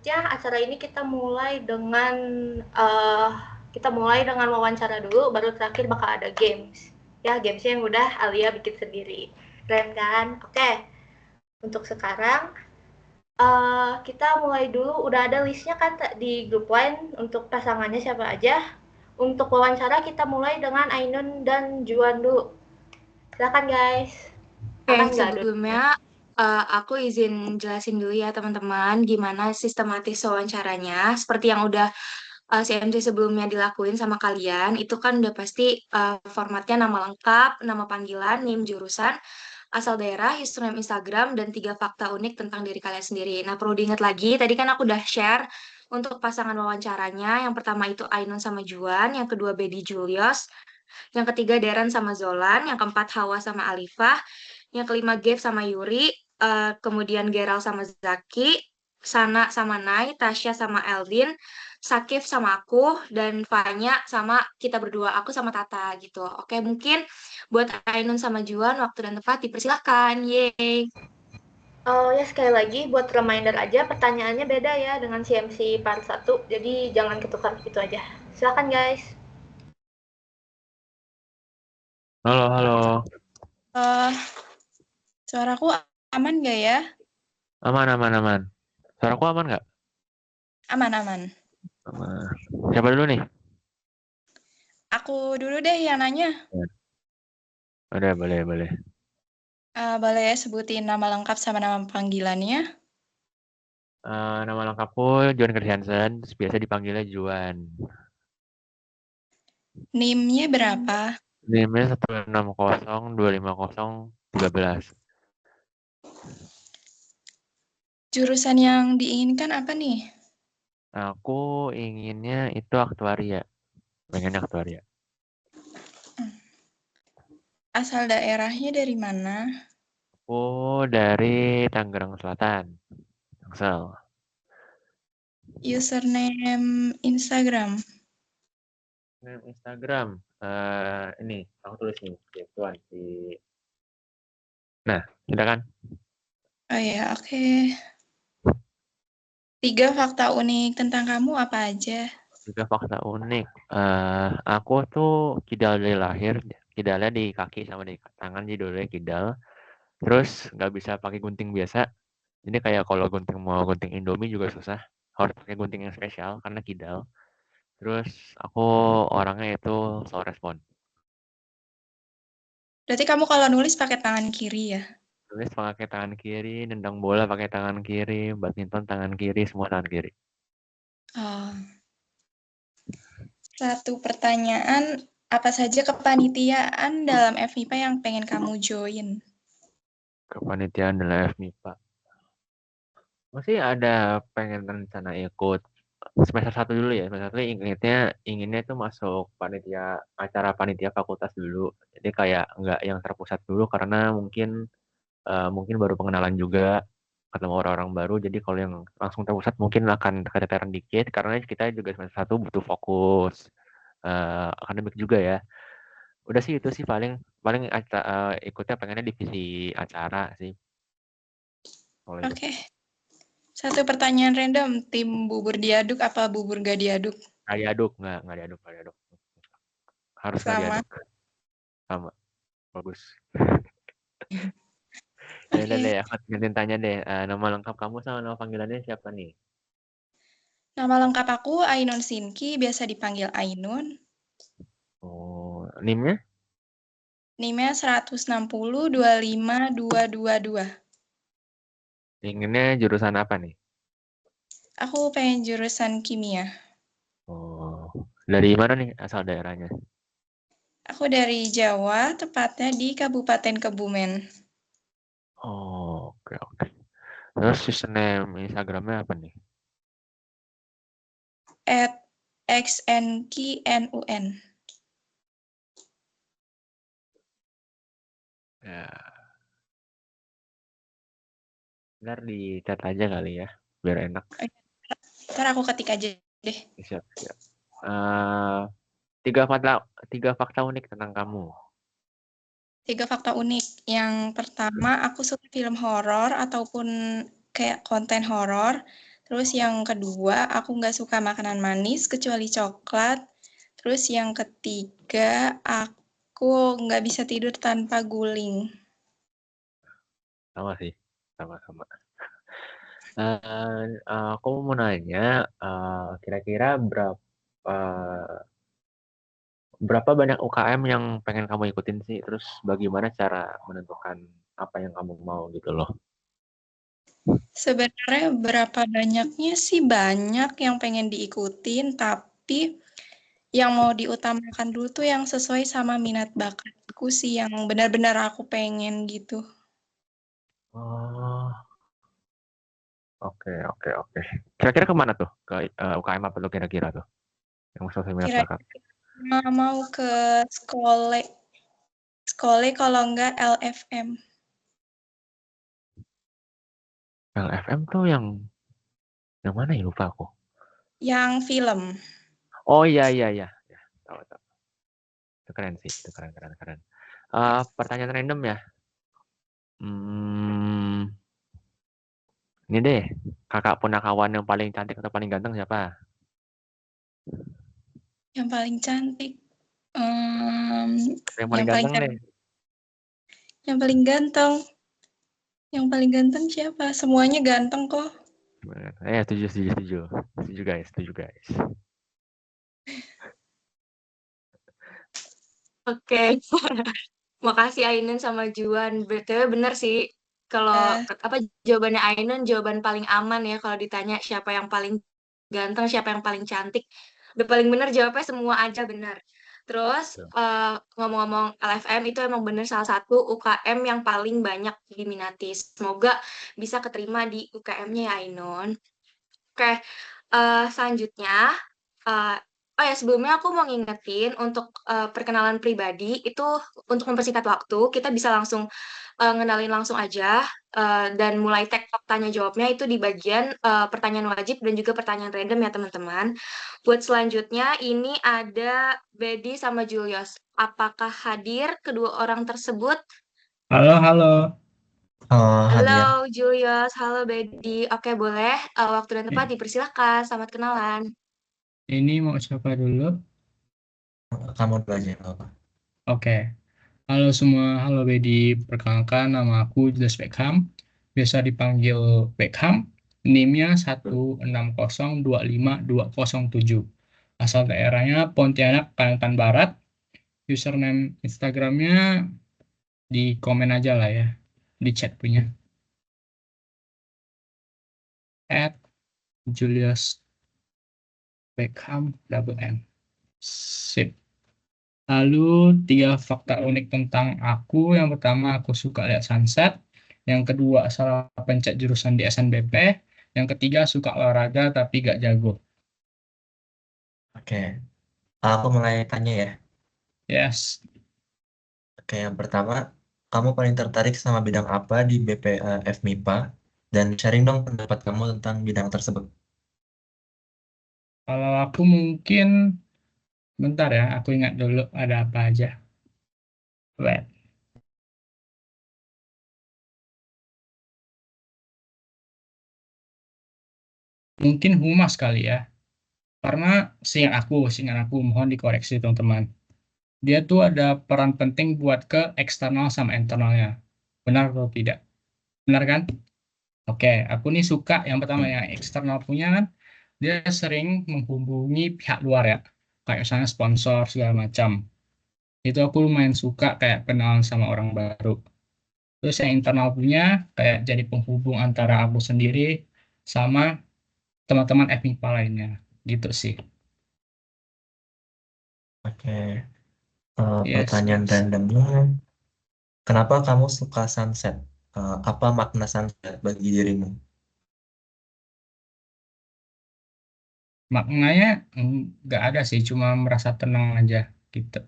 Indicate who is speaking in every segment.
Speaker 1: selanjutnya acara ini kita mulai dengan wawancara dulu, baru terakhir bakal ada games. Ya, gamesnya yang udah Alia bikin sendiri. Keren kan? Oke. Untuk sekarang kita mulai dulu. Udah ada listnya kan di grup line untuk pasangannya siapa aja. Untuk wawancara kita mulai dengan Ainun dan Juan dulu. Silakan guys.
Speaker 2: Oke,
Speaker 1: Aman nggak dulu?
Speaker 2: sebelumnya aku izin jelasin dulu ya teman-teman gimana sistematis wawancaranya. Seperti yang udah CMC sebelumnya dilakuin sama kalian, itu kan udah pasti formatnya nama lengkap, nama panggilan, NIM jurusan, asal daerah, username Instagram, dan 3 fakta unik tentang diri kalian sendiri. Nah, perlu diingat lagi, tadi kan aku udah share untuk pasangan wawancaranya. Yang pertama itu Ainun sama Juan, yang kedua Bedi Julius, yang ketiga Deren sama Zolan, yang keempat Hawa sama Alifah, yang kelima Gabe sama Yuri, kemudian Geral sama Zaki, Sana sama Nai, Tasya sama Eldin, Sakif sama aku, dan Fanya sama kita berdua, aku sama Tata gitu. Oke, mungkin buat Ainun sama Juan, waktu dan tempat dipersilahkan. Yeay.
Speaker 1: Oh ya, sekali lagi buat reminder aja, pertanyaannya beda ya dengan CMC part 1, jadi jangan ketukar gitu aja. Silakan guys.
Speaker 3: Halo, halo.
Speaker 4: Eh, suaraku aman gak ya?
Speaker 3: Aman, aman, aman. Suaraku aman nggak?
Speaker 4: Aman.
Speaker 3: Aman. Siapa dulu nih?
Speaker 4: Aku dulu deh yang nanya.
Speaker 3: Udah, boleh.
Speaker 4: Boleh ya sebutin nama lengkap sama nama panggilannya?
Speaker 3: Nama lengkapku Juan Christiansen, biasa dipanggilnya Juan.
Speaker 4: NIM-nya berapa?
Speaker 3: NIM-nya 160250313.
Speaker 4: Jurusan yang diinginkan apa nih?
Speaker 3: Aku inginnya itu aktuaria. Pengennya aktuaria.
Speaker 4: Asal daerahnya dari mana?
Speaker 3: Aku dari Tangerang Selatan. Tangsel.
Speaker 4: Username Instagram.
Speaker 3: Instagram. Ini aku tulis nih, Tuan di. Nah, udah kan?
Speaker 4: Oh ya, oke. 3 fakta unik tentang kamu apa aja?
Speaker 3: 3 fakta unik. Aku tuh kidal dari lahir, kidalnya di kaki sama di tangan, jadi dua-duanya kidal. Terus nggak bisa pakai gunting biasa. Jadi kayak kalau mau gunting Indomie juga susah. Harus pakai gunting yang spesial karena kidal. Terus aku orangnya itu slow respon.
Speaker 4: Berarti kamu kalau nulis pakai tangan kiri ya?
Speaker 3: Tulis pakai tangan kiri, nendang bola pakai tangan kiri, badminton tangan kiri, semua tangan kiri.
Speaker 4: Oh. Satu pertanyaan, apa saja kepanitiaan dalam FMIPA yang pengen kamu join?
Speaker 3: Kepanitiaan adalah FMIPA. Masih ada pengen rencana ikut semester 1 dulu ya. Semester 1 inginnya itu masuk acara panitia fakultas dulu. Jadi kayak nggak yang terpusat dulu karena mungkin baru pengenalan juga, ketemu orang-orang baru. Jadi kalau yang langsung terpusat mungkin akan keteteran dikit karena kita juga semester 1 butuh fokus akademik juga ya. Udah sih itu sih paling ikutnya pengennya divisi acara sih.
Speaker 4: Oke. Satu pertanyaan random, tim bubur diaduk apa bubur gak diaduk?
Speaker 3: Nggak diaduk, nggak diaduk. Harus nggak
Speaker 4: Sama.
Speaker 3: diaduk. Sama. Bagus. Ya udah
Speaker 4: Oke.
Speaker 3: deh, aku gantiin tanya deh. Nama lengkap kamu sama nama panggilannya siapa nih?
Speaker 4: Nama lengkap aku Ainun Sinki, biasa dipanggil Ainun.
Speaker 3: Oh, NIM-nya?
Speaker 4: NIM-nya 160-25222.
Speaker 3: Inginnya jurusan apa nih?
Speaker 4: Aku pengen jurusan kimia.
Speaker 3: Oh, dari mana nih asal daerahnya?
Speaker 4: Aku dari Jawa, tepatnya di Kabupaten Kebumen.
Speaker 3: Oh, oke. Terus username Instagramnya apa nih?
Speaker 4: @xnknun.
Speaker 3: Ya, ntar di chat aja kali ya, biar enak.
Speaker 4: Ntar aku ketik aja deh.
Speaker 3: Siap. Tiga fakta unik tentang kamu.
Speaker 4: 3 fakta unik. Yang pertama, aku suka film horor ataupun kayak konten horor. Terus yang kedua, aku nggak suka makanan manis kecuali coklat. Terus yang ketiga, aku nggak bisa tidur tanpa guling.
Speaker 3: Sama sih, sama-sama. Aku mau nanya, kira-kira berapa banyak UKM yang pengen kamu ikutin sih? Terus bagaimana cara menentukan apa yang kamu mau gitu loh?
Speaker 4: Sebenarnya berapa banyaknya sih banyak yang pengen diikutin, tapi yang mau diutamakan dulu tuh yang sesuai sama minat bakatku sih, yang benar-benar aku pengen gitu.
Speaker 3: Oh, oke. Kira-kira kemana tuh? Ke UKM apa tuh kira-kira tuh? Yang sesuai minat bakat?
Speaker 4: Kira-kira mau ke sekolah kalau enggak LFM.
Speaker 3: LFM tuh yang mana ya, lupa aku.
Speaker 4: Yang film.
Speaker 3: Oh iya. Ya, tahu. Itu keren sih, itu keren. Pertanyaan random ya. Ini deh, kakak punakawan yang paling cantik atau paling ganteng siapa?
Speaker 4: Yang paling cantik.
Speaker 3: Yang paling ganteng deh.
Speaker 4: Yang paling ganteng. Yang paling ganteng siapa? Semuanya ganteng kok. Setuju guys.
Speaker 2: Oke. Makasih Ainun sama Juan. BTW bener sih. Kalau apa jawabannya Ainun jawaban paling aman ya kalau ditanya siapa yang paling ganteng, siapa yang paling cantik. Udah paling bener jawabnya semua aja bener. Terus ngomong-ngomong LFM itu emang bener salah satu UKM yang paling banyak diminati. Semoga bisa keterima di UKM-nya ya Ainun. Oke, selanjutnya eh, oh ya sebelumnya aku mau ngingetin untuk perkenalan pribadi itu untuk mempersingkat waktu kita bisa langsung ngenalin langsung aja dan mulai tektok tanya jawabnya itu di bagian pertanyaan wajib dan juga pertanyaan random ya teman-teman. Buat selanjutnya ini ada Bedi sama Julius. Apakah hadir kedua orang tersebut?
Speaker 5: Halo.
Speaker 2: Halo
Speaker 5: Hadir.
Speaker 2: Julius, halo Bedi. Oke boleh waktu dan tempat dipersilahkan. Selamat kenalan.
Speaker 5: Ini mau siapa dulu?
Speaker 6: Kamu dulu aja, nggak apa.
Speaker 5: Oke. Halo semua, halo Bedi. Perkenalkan, nama aku Julius Beckham. Biasa dipanggil Beckham. NIM-nya 160252207. Asal daerahnya Pontianak, Kalimantan Barat. Username Instagramnya di komen aja lah ya. Di chat punya. @Julius Beckham _M. Sip. Lalu 3 fakta unik tentang aku. Yang pertama, aku suka lihat sunset. Yang kedua, salah pencet jurusan di SNBP. Yang ketiga, suka olahraga tapi gak jago.
Speaker 6: Oke, aku mulai tanya ya.
Speaker 5: Yes.
Speaker 6: Oke, yang pertama, kamu paling tertarik sama bidang apa di FMIPA? Dan sharing dong pendapat kamu tentang bidang tersebut.
Speaker 5: Kalau aku mungkin, bentar ya, aku ingat dulu ada apa aja. Wait. Mungkin humas kali ya. Karena seingat aku, mohon dikoreksi teman-teman. Dia tuh ada peran penting buat ke eksternal sama internalnya. Benar atau tidak? Benar kan? Oke, aku nih suka yang pertama yang eksternal punya kan, dia sering menghubungi pihak luar ya, kayak misalnya sponsor segala macam. Itu aku lumayan suka kayak kenalan sama orang baru. Terus yang internal punya kayak jadi penghubung antara aku sendiri sama teman-teman FMIPA lainnya, gitu sih.
Speaker 6: Oke,
Speaker 5: Yes.
Speaker 6: pertanyaan randomnya. Kenapa kamu suka sunset? Apa makna sunset bagi dirimu?
Speaker 5: Maknanya nggak ada sih, cuma merasa tenang aja gitu.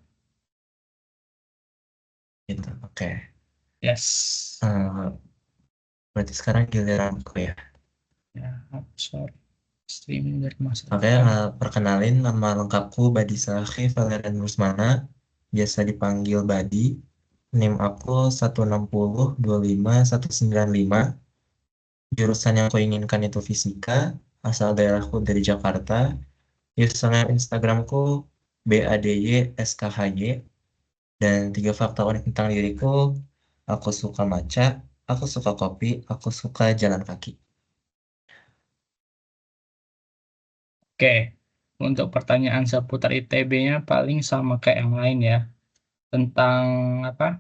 Speaker 6: Gitu, oke.
Speaker 5: Yes.
Speaker 6: Berarti sekarang giliranku ya.
Speaker 5: Ya, sorry. Streaming dari masa.
Speaker 6: Oke, perkenalin nama lengkapku Badi Salahi Valerian Rusmana, biasa dipanggil Badi. NIM aku 16025 195. Jurusan yang aku inginkan itu fisika. asal daerahku dari Jakarta. Username Instagramku BADYSKHY. Dan 3 fakta unik tentang diriku, aku suka matcha, aku suka kopi, aku suka jalan kaki.
Speaker 5: Oke, untuk pertanyaan seputar ITB-nya paling sama kayak yang lain ya. Tentang apa?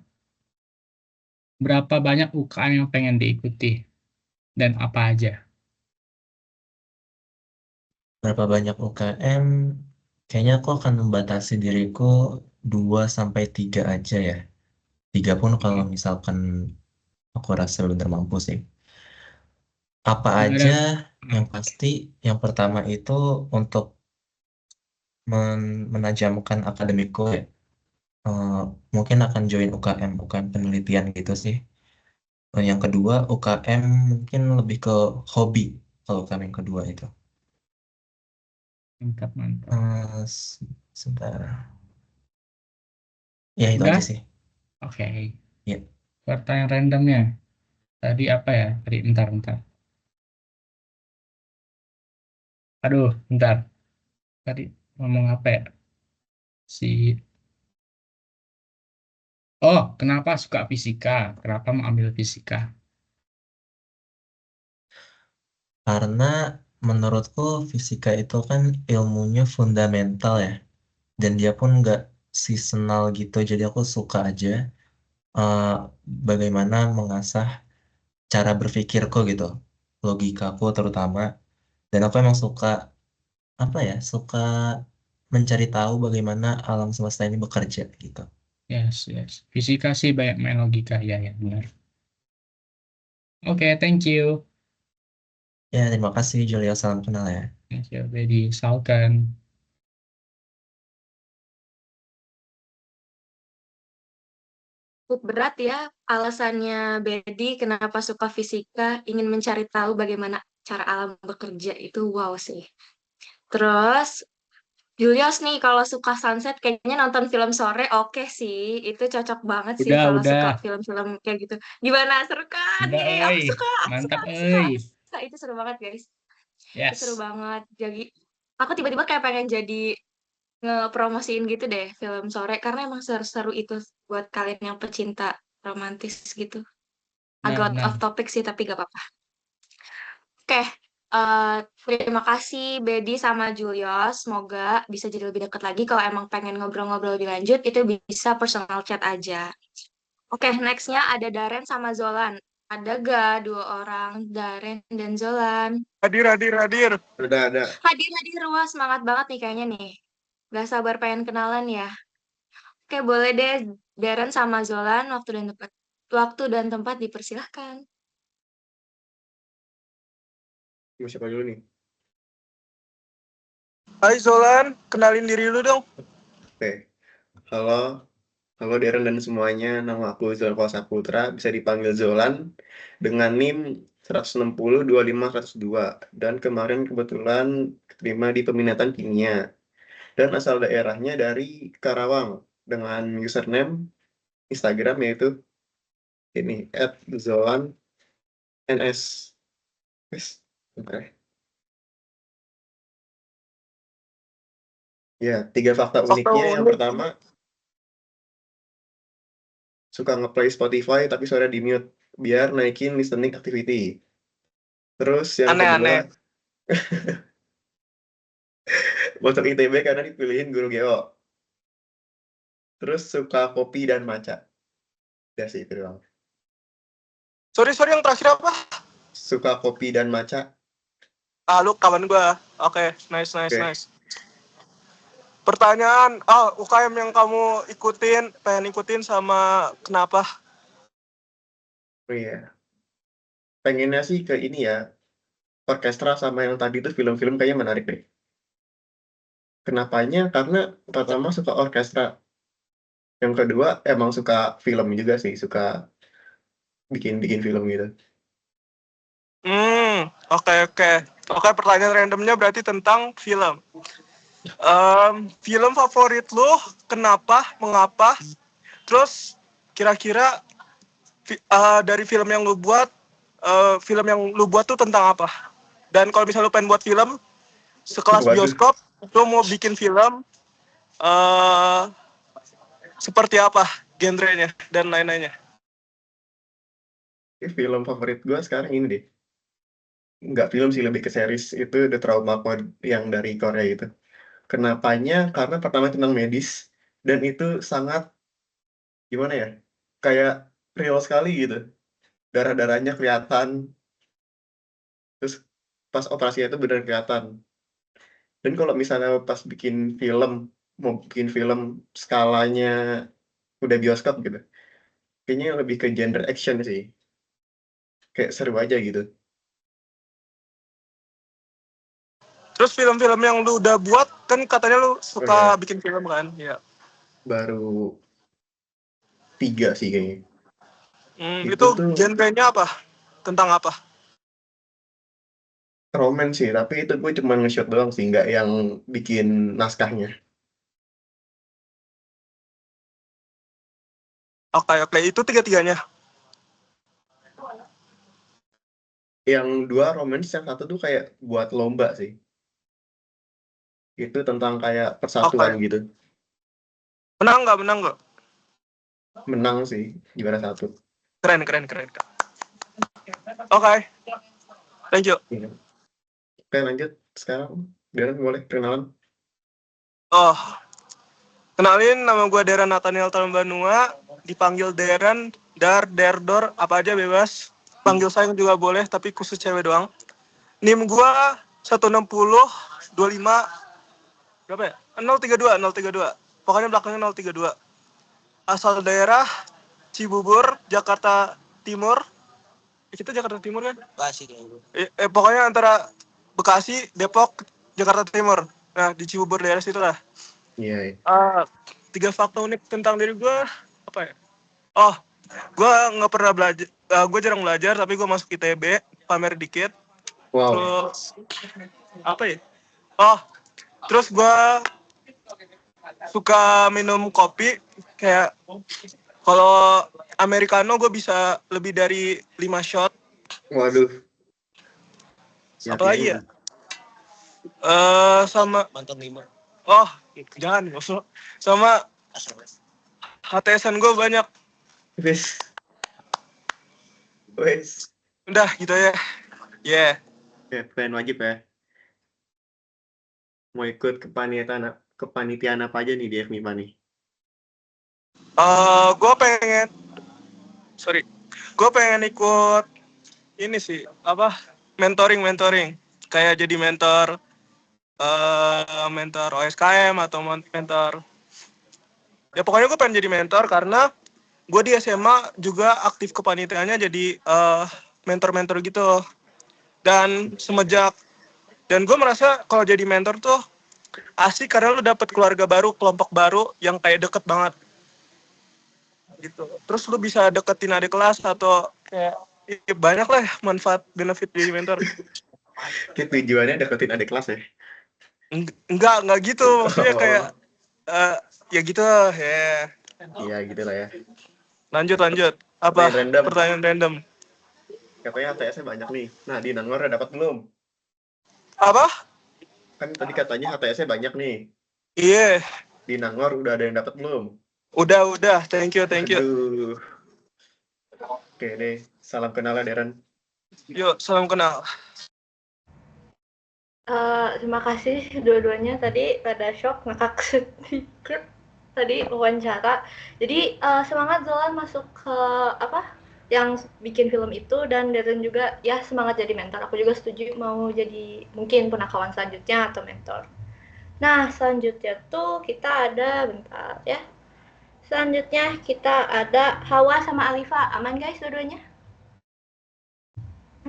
Speaker 5: Berapa banyak UKM yang pengen diikuti dan apa aja?
Speaker 6: Berapa banyak UKM? Kayaknya aku akan membatasi diriku 2 sampai 3 aja ya. 3 pun kalau misalkan aku rasa benar mampu sih. Apa
Speaker 5: Nggak ada.
Speaker 6: aja yang pasti, yang pertama itu untuk menajamkan akademikku ya. Eh, Mungkin akan join UKM penelitian gitu sih. Yang kedua, UKM mungkin lebih ke hobi kalau UKM yang kedua itu.
Speaker 5: Mantap, mantap.
Speaker 6: Sebentar. Ya itu
Speaker 5: Udah?
Speaker 6: aja sih.
Speaker 5: Oke.
Speaker 6: Ya.
Speaker 5: Pertanyaan randomnya. Tadi apa ya? Tadi bentar. Aduh, bentar. Tadi ngomong apa ya? Oh, kenapa suka fisika? Kenapa mau ambil fisika?
Speaker 6: Karena menurutku fisika itu kan ilmunya fundamental ya. Dan dia pun nggak seasonal gitu. Jadi aku suka aja eh, bagaimana mengasah cara berpikirku gitu. Logikaku terutama. Dan aku emang suka apa ya? Suka mencari tahu bagaimana alam semesta ini bekerja gitu.
Speaker 5: Yes, yes. Fisika sih banyak main logika. Ya, ya, benar. Oke, thank you.
Speaker 6: Ya, terima kasih Julia. Salam kenal ya.
Speaker 5: Thank you, Dedi. Salkan.
Speaker 2: Cukup berat ya alasannya Bedi kenapa suka fisika, ingin mencari tahu bagaimana cara alam bekerja itu wow sih. Terus Julius nih kalau suka sunset kayaknya nonton film sore oke sih. Itu cocok banget sih kalau suka
Speaker 5: Udah.
Speaker 2: film-film kayak gitu. Gimana seru kan
Speaker 5: Udah,
Speaker 2: nih?
Speaker 5: oi.
Speaker 2: Aku suka,
Speaker 5: Mantap,
Speaker 2: aku suka,
Speaker 5: oi.
Speaker 2: aku suka. Itu seru banget guys. Itu seru
Speaker 5: Yes.
Speaker 2: banget. Jadi aku tiba-tiba kayak pengen jadi ngepromosiin gitu deh film sore karena emang seru-seru itu buat kalian yang pecinta romantis gitu. Agak out of
Speaker 5: Benar-benar.
Speaker 2: topic sih tapi gak apa-apa. Oke, eh, terima kasih Bedi sama Julius. Semoga bisa jadi lebih dekat lagi. Kalau emang pengen ngobrol-ngobrol lebih lanjut, itu bisa personal chat aja. Oke, nextnya ada Daren sama Zolan. Ada gak dua orang, Daren dan Zolan?
Speaker 7: Hadir. Ada.
Speaker 2: Hadir-hadir, wah semangat banget nih kayaknya nih. Gak sabar pengen kenalan ya. Oke, boleh deh Daren sama Zolan, waktu dan tempat dipersilahkan.
Speaker 7: Mau siapa dulu nih? Hai Zolan, kenalin diri lu dong. Oke. Halo Darren dan semuanya. Nama aku Zolan Saputra, bisa dipanggil Zolan dengan NIM 160-25-102. Dan kemarin kebetulan terima di peminatan kimia. Dan asal daerahnya dari Karawang dengan username Instagram yaitu ini @zolan_ns. Wes, oke. Ya, 3 fakta uniknya. Yang pertama, suka ngeplay Spotify tapi suara di mute biar naikin listening activity. Terus yang kedua, masuk ITB karena dipilihin guru geo. Terus suka kopi dan matcha. Ya sih, itu doang.
Speaker 8: Sorry, yang terakhir apa?
Speaker 7: Suka kopi dan matcha.
Speaker 8: Lu kawan gua. Oke, nice. Pertanyaan, UKM yang kamu pengen ikutin sama kenapa?
Speaker 7: Oh iya. Pengennya sih ke ini ya, orkestra sama yang tadi itu film-film kayaknya menarik deh. Kenapanya? Karena pertama suka orkestra. Yang kedua emang suka film juga sih, suka bikin film gitu.
Speaker 8: Oke, pertanyaan randomnya berarti tentang film. Film favorit lu, kenapa, mengapa? Terus kira-kira dari film yang lu buat tuh tentang apa? Dan kalau misalnya lu pengen buat film sekelas
Speaker 7: Waduh.
Speaker 8: bioskop, lu mau bikin film seperti apa genrenya dan lain-lainnya?
Speaker 7: Film favorit gue sekarang ini deh. Nggak film sih, lebih ke series. Itu The Trauma Code yang dari Korea itu. Kenapanya? Karena pertama tentang medis. Dan itu sangat, gimana ya, kayak real sekali gitu. Darah-darahnya kelihatan. Terus pas operasinya itu benar kelihatan. Dan kalau misalnya pas bikin film, mau bikin film skalanya udah bioskop gitu, kayaknya lebih ke genre action sih. Kayak seru aja gitu.
Speaker 8: Terus film-film yang lu udah buat, kan katanya lu suka bikin film kan? Iya.
Speaker 7: Baru 3 sih kayaknya.
Speaker 8: Itu genrenya apa? Tentang apa?
Speaker 7: Romance sih, tapi itu gue cuma nge-shoot doang sih, nggak yang bikin naskahnya.
Speaker 8: Oke, itu tiga-tiganya.
Speaker 7: Yang 2 romance, yang 1 tuh kayak buat lomba sih. Itu tentang kayak persatuan gitu.
Speaker 8: Menang nggak?
Speaker 7: Menang sih, juara 1.
Speaker 8: Keren. Oke. Thank you.
Speaker 7: Iya. Oke, lanjut. Sekarang, Darren boleh perkenalan.
Speaker 8: Oh, kenalin, nama gue Darren Nathaniel Talbanua, dipanggil Darren, Derdor, apa aja bebas. Panggil saya juga boleh, tapi khusus cewek doang. NIM gue 160 25 berapa ya? 032. Pokoknya belakangnya 032. Asal daerah Cibubur, Jakarta Timur. Kita Jakarta Timur kan?
Speaker 9: Bekasi kayaknya.
Speaker 8: Pokoknya antara Bekasi, Depok, Jakarta Timur. Nah, di Cibubur daerah situ lah.
Speaker 7: Iya.
Speaker 8: 3 fakta unik tentang diri gue apa ya? Oh, gue nggak pernah belajar. Gue jarang belajar, tapi gue masuk ITB, pamer dikit.
Speaker 7: Wow.
Speaker 8: Terus apa ya? Oh, terus gue suka minum kopi. Kayak kalau americano gue bisa lebih dari 5 shot.
Speaker 7: Waduh.
Speaker 8: Apa lagi ya? Sama
Speaker 9: Mantan 5.
Speaker 8: Oh, jangan bosok. Sama HTS-an gue banyak.
Speaker 7: Wes.
Speaker 8: Udah gitu ya. Yeah.
Speaker 7: Ya, plan wajib ya. Mau ikut kepanitiaan apa aja nih di FMIPA nih?
Speaker 8: Gue pengen ikut ini sih, apa? Mentoring. Kayak jadi mentor OSKM atau mentor. Ya pokoknya gue pengen jadi mentor karena gue di SMA juga aktif kepanitiaannya jadi mentor gitu. Dan gue merasa kalau jadi mentor tuh asik karena lu dapet keluarga baru, kelompok baru yang kayak deket banget gitu. Terus lu bisa deketin adik kelas atau kayak banyak lah manfaat benefit jadi mentor.
Speaker 7: Tujuannya deketin adik kelas ya?
Speaker 8: Enggak gitu, maksudnya kayak ya gitu ya.
Speaker 7: Iya gitu lah ya.
Speaker 8: Lanjut. Apa? Pertanyaan random.
Speaker 7: Katanya HTS-nya banyak nih. Nah, di Nangor udah dapat belum?
Speaker 8: Apa?
Speaker 7: Kan tadi katanya HTS-nya banyak nih.
Speaker 8: Iya.
Speaker 7: Di Nangor udah ada yang dapat belum?
Speaker 8: Udah. Thank you.
Speaker 7: Aduh. Oke deh. Salam kenal ya, Darren.
Speaker 8: Yuk, salam kenal.
Speaker 1: Terima kasih dua-duanya tadi pada shock ngakak sedikit tadi wawancara. Jadi semangat Zolan masuk ke yang bikin film itu, dan Darren juga ya semangat jadi mentor. Aku juga setuju mau jadi mungkin punakawan selanjutnya atau mentor. Nah, selanjutnya tuh kita ada bentar ya. Selanjutnya kita ada Hawa sama Alifa. Aman guys dua-duanya?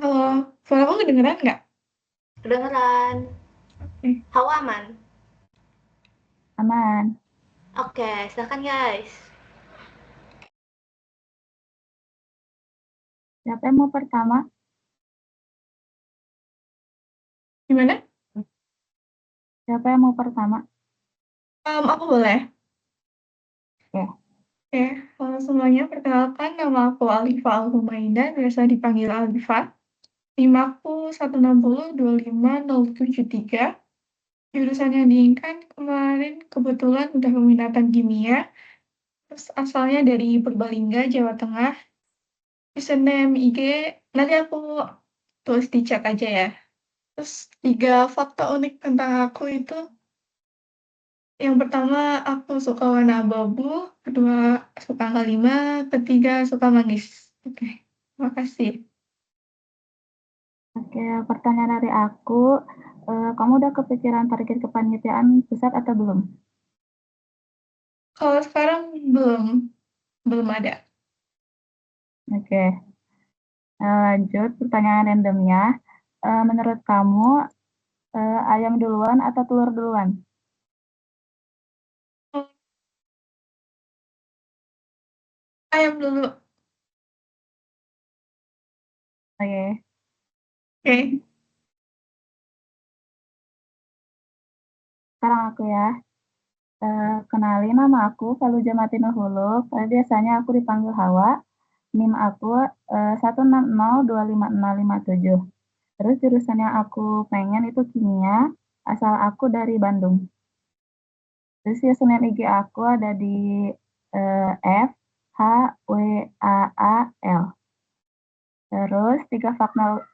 Speaker 10: Halo, suara aku kedengeran nggak?
Speaker 1: Kedengeran.
Speaker 10: Oke.
Speaker 1: Hawa aman?
Speaker 10: Aman.
Speaker 1: Oke, silakan guys.
Speaker 10: Siapa yang mau pertama?
Speaker 4: Gimana?
Speaker 10: Siapa yang mau pertama?
Speaker 4: Aku boleh. Oke, halo semuanya. Perkenalkan, nama aku Alifa Al-Humaida, biasa dipanggil Alifa.
Speaker 10: NIM aku 160-25-073. Jurusan yang diinginkan kemarin kebetulan udah peminatan kimia. Terus asalnya dari Purbalingga, Jawa Tengah. Username IG, nanti aku tulis di chat aja ya. Terus 3 fakta unik tentang aku itu, yang pertama aku suka warna abu-abu, kedua suka angka 5, ketiga suka manggis. Oke, makasih.
Speaker 9: Oke, pertanyaan dari aku, kamu udah kepikiran target kepanitiaan pusat atau belum?
Speaker 10: Kalau sekarang belum ada.
Speaker 9: Oke, lanjut pertanyaan randomnya. Menurut kamu, ayam duluan atau telur duluan?
Speaker 10: Ayam dulu.
Speaker 9: Oke,
Speaker 10: Oke.
Speaker 9: sekarang aku ya. Kenalin, nama aku Faluja Matinul Huluk. Biasanya aku dipanggil Hawa. NIM aku 160255657. Terus jurusan yang aku pengen itu kimia. Asal aku dari Bandung. Terus username IG aku ada di F H W A A L. Terus tiga fakta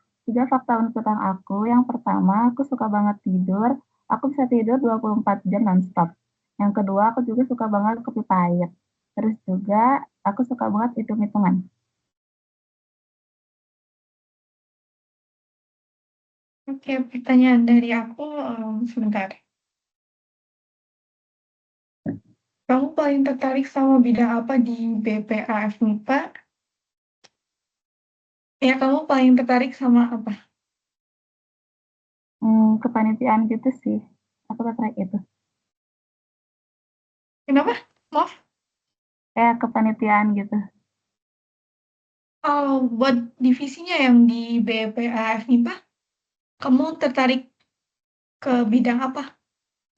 Speaker 9: unik tentang aku. Yang pertama, aku suka banget tidur. Aku bisa tidur 24 jam nonstop. Yang kedua, aku juga suka banget kopi pahit. Terus juga, aku suka banget hitung-hitungan.
Speaker 10: Oke, pertanyaan dari aku, sebentar. Kamu paling tertarik sama bidang apa di BPAF MIPA? Ya, kamu paling tertarik sama apa?
Speaker 9: Kepanitiaan gitu sih. Aku tertarik itu.
Speaker 10: Kenapa? Maaf.
Speaker 9: Kayak kepanitiaan gitu.
Speaker 10: Oh, buat divisinya yang di BPAF MIPA, kamu tertarik ke bidang apa?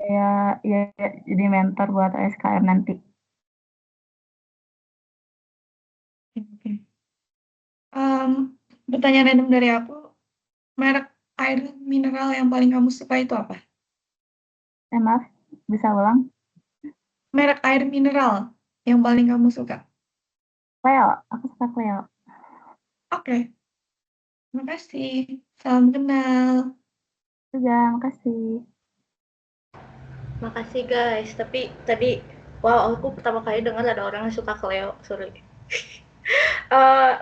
Speaker 9: Kayak ya jadi mentor buat SKM nanti.
Speaker 10: Oke. Pertanyaan random dari aku, merek air mineral yang paling kamu suka itu apa?
Speaker 9: Maaf, bisa ulang?
Speaker 10: Merek air mineral yang paling kamu suka?
Speaker 9: Cleo, aku suka Cleo.
Speaker 10: Oke, makasih. Salam kenal.
Speaker 9: Juga, makasih.
Speaker 1: Makasih guys, tapi tadi wow, aku pertama kali dengar ada orang yang suka Cleo, sorry.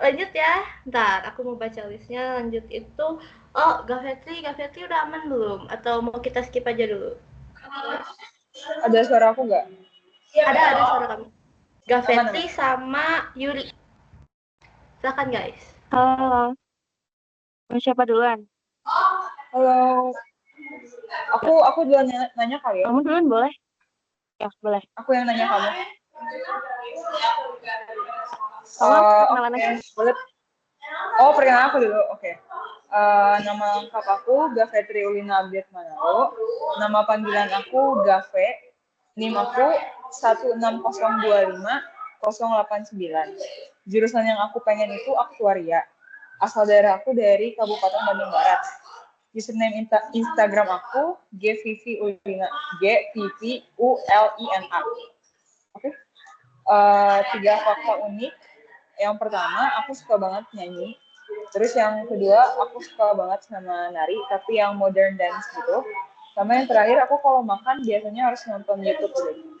Speaker 1: Lanjut ya, ntar aku mau baca listnya. Lanjut itu, oh Gafetri udah aman belum? Atau mau kita skip aja dulu?
Speaker 11: Ada suara aku nggak?
Speaker 1: Ada suara kamu. Gafetri
Speaker 11: Aman.
Speaker 1: sama Yuri. Silakan guys.
Speaker 2: Halo. Mau siapa duluan?
Speaker 11: Halo. Aku duluan nanya kali ya.
Speaker 2: Kamu duluan boleh? Ya, boleh.
Speaker 11: Aku yang nanya kamu.
Speaker 2: Kenalan aja.
Speaker 11: Boleh. Oh, perkenalan aku dulu. Oke. Nama lengkap aku Gafetri Ulina Abdiat Manalo. Nama panggilan aku Gafe. NIM aku 16025-089. Jurusan yang aku pengen itu aktuaria. Asal daerah aku dari Kabupaten Bandung Barat. Username Instagram aku gvvulina. GVVULINA. Oke. 3 fakta unik. Yang pertama, aku suka banget nyanyi. Terus yang kedua, aku suka banget sama nari, tapi yang modern dance gitu. Sama yang terakhir, aku kalau makan biasanya harus nonton YouTube dulu.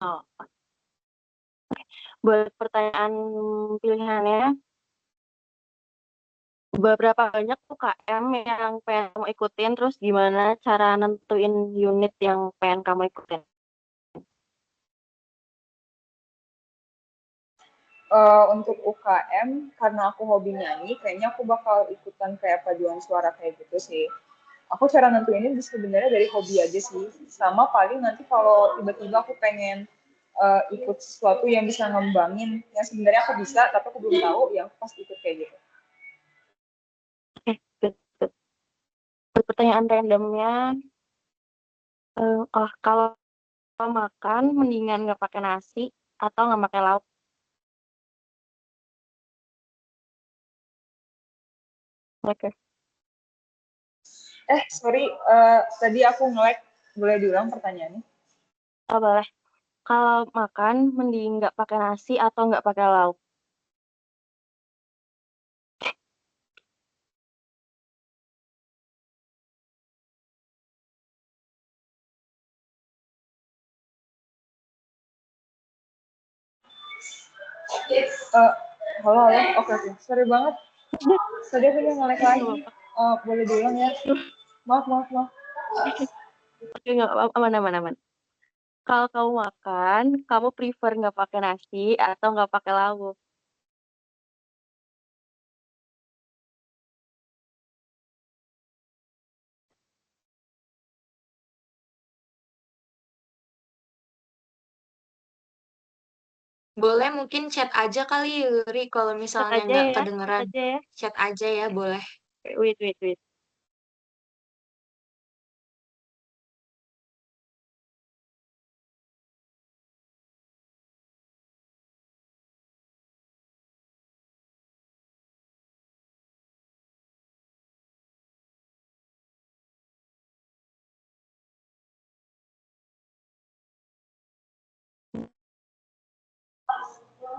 Speaker 2: Oh. Buat pertanyaan pilihannya, beberapa banyak UKM yang pengen kamu ikutin, terus gimana cara nentuin unit yang pengen kamu ikutin?
Speaker 11: Untuk UKM, karena aku hobi nyanyi, kayaknya aku bakal ikutan kayak paduan suara kayak gitu sih. Aku cara nentuinnya sebenarnya dari hobi aja sih. Sama paling nanti kalau tiba-tiba aku pengen ikut sesuatu yang bisa ngembangin, yang sebenarnya aku bisa, tapi aku belum tahu, ya aku pasti ikut kayak gitu.
Speaker 2: Good. Pertanyaan randomnya, kalau makan mendingan nggak pakai nasi atau nggak pakai lauk?
Speaker 12: Oke.
Speaker 11: Sorry, tadi aku nge-lag. Boleh diulang pertanyaannya?
Speaker 12: Oh, boleh. Kalau makan, mending nggak pakai nasi atau nggak pakai lauk?
Speaker 11: Halo. Oke. Sorry banget. Tadi aku udah nge-lag lagi. Boleh diulang ya? Maaf.
Speaker 12: Oke, nggak aman. Kalau kamu makan, kamu prefer nggak pakai nasi atau nggak pakai lauk?
Speaker 2: Boleh mungkin chat aja kali Yuri kalau
Speaker 12: Chat
Speaker 2: misalnya
Speaker 12: aja
Speaker 2: nggak
Speaker 12: ya, chat
Speaker 2: kedengeran.
Speaker 12: aja ya.
Speaker 2: Chat aja ya, boleh.
Speaker 12: Wait.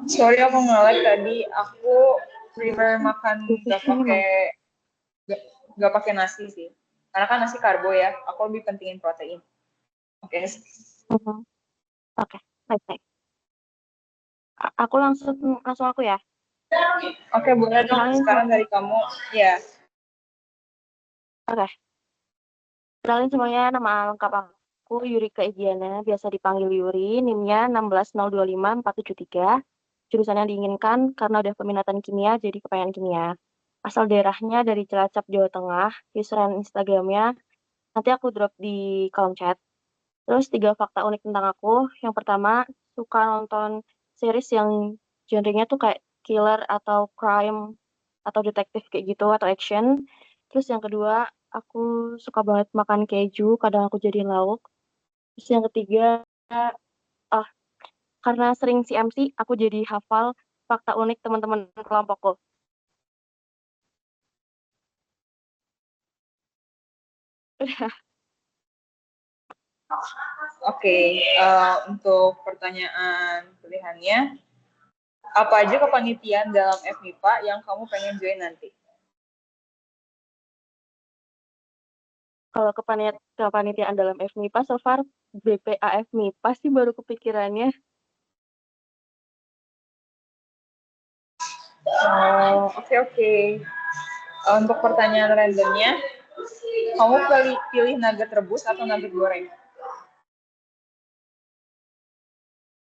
Speaker 11: Sorry aku nge-lag tadi. Aku prefer makan nggak pakai nasi sih. Karena kan nasi karbo ya. Aku lebih pentingin protein. Oke.
Speaker 12: Oke, baik. Aku langsung aku ya.
Speaker 11: Oke, boleh dong. Sekarang dari kamu, ya.
Speaker 12: Oke. Kenalin semuanya, nama lengkap aku Yurika Igiana, biasa dipanggil Yuri, NIM-nya 160254773. Jurusan yang diinginkan karena udah peminatan kimia, jadi kepengen kimia. Asal daerahnya dari Cilacap, Jawa Tengah. Username Instagramnya nanti aku drop di kolom chat. Terus 3 fakta unik tentang aku. Yang pertama, suka nonton series yang genrenya tuh kayak killer atau crime atau detektif kayak gitu atau action. Terus yang kedua, aku suka banget makan keju, kadang aku jadiin lauk. Terus yang ketiga, karena sering CMC, aku jadi hafal fakta unik teman-teman kelompokku.
Speaker 11: Oke, untuk pertanyaan pilihannya, apa aja kepanitiaan dalam FMIPA yang kamu pengen join nanti?
Speaker 12: Kalau kepanitiaan dalam FMIPA, so far BPAF MIPA sih baru kepikirannya.
Speaker 11: Oke. Untuk pertanyaan randomnya, kamu pilih nugget rebus atau nugget goreng?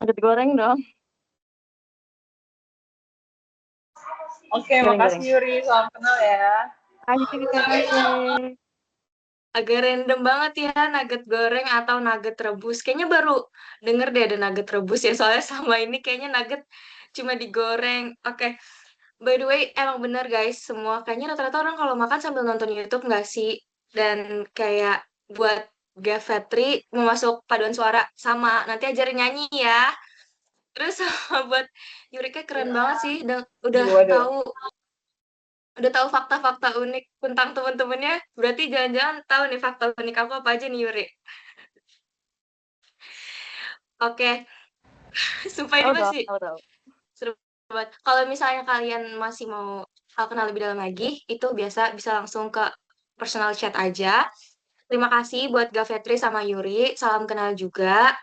Speaker 12: Nugget goreng dong.
Speaker 11: Oke, makasih Yuri. Salam kenal ya.
Speaker 12: Kasih.
Speaker 2: Agak random banget ya, nugget goreng atau nugget rebus. Kayaknya baru denger deh ada nugget rebus ya, soalnya sama ini kayaknya nugget cuma digoreng. Oke, by the way, emang bener guys, semua kayaknya rata-rata orang kalau makan sambil nonton YouTube nggak sih? Dan kayak buat Gavetri mau masuk paduan suara sama, nanti ajarin nyanyi ya. Terus sama buat Yurika keren banget sih, udah tahu fakta-fakta unik tentang teman-temannya. Berarti jangan-jangan tahu nih fakta unik aku apa aja nih Yuri. Oke. Sumpah ini masih seru banget. Kalau misalnya kalian masih mau kenal lebih dalam lagi, itu bisa langsung ke personal chat aja. Terima kasih buat Gavetri sama Yuri. Salam kenal juga.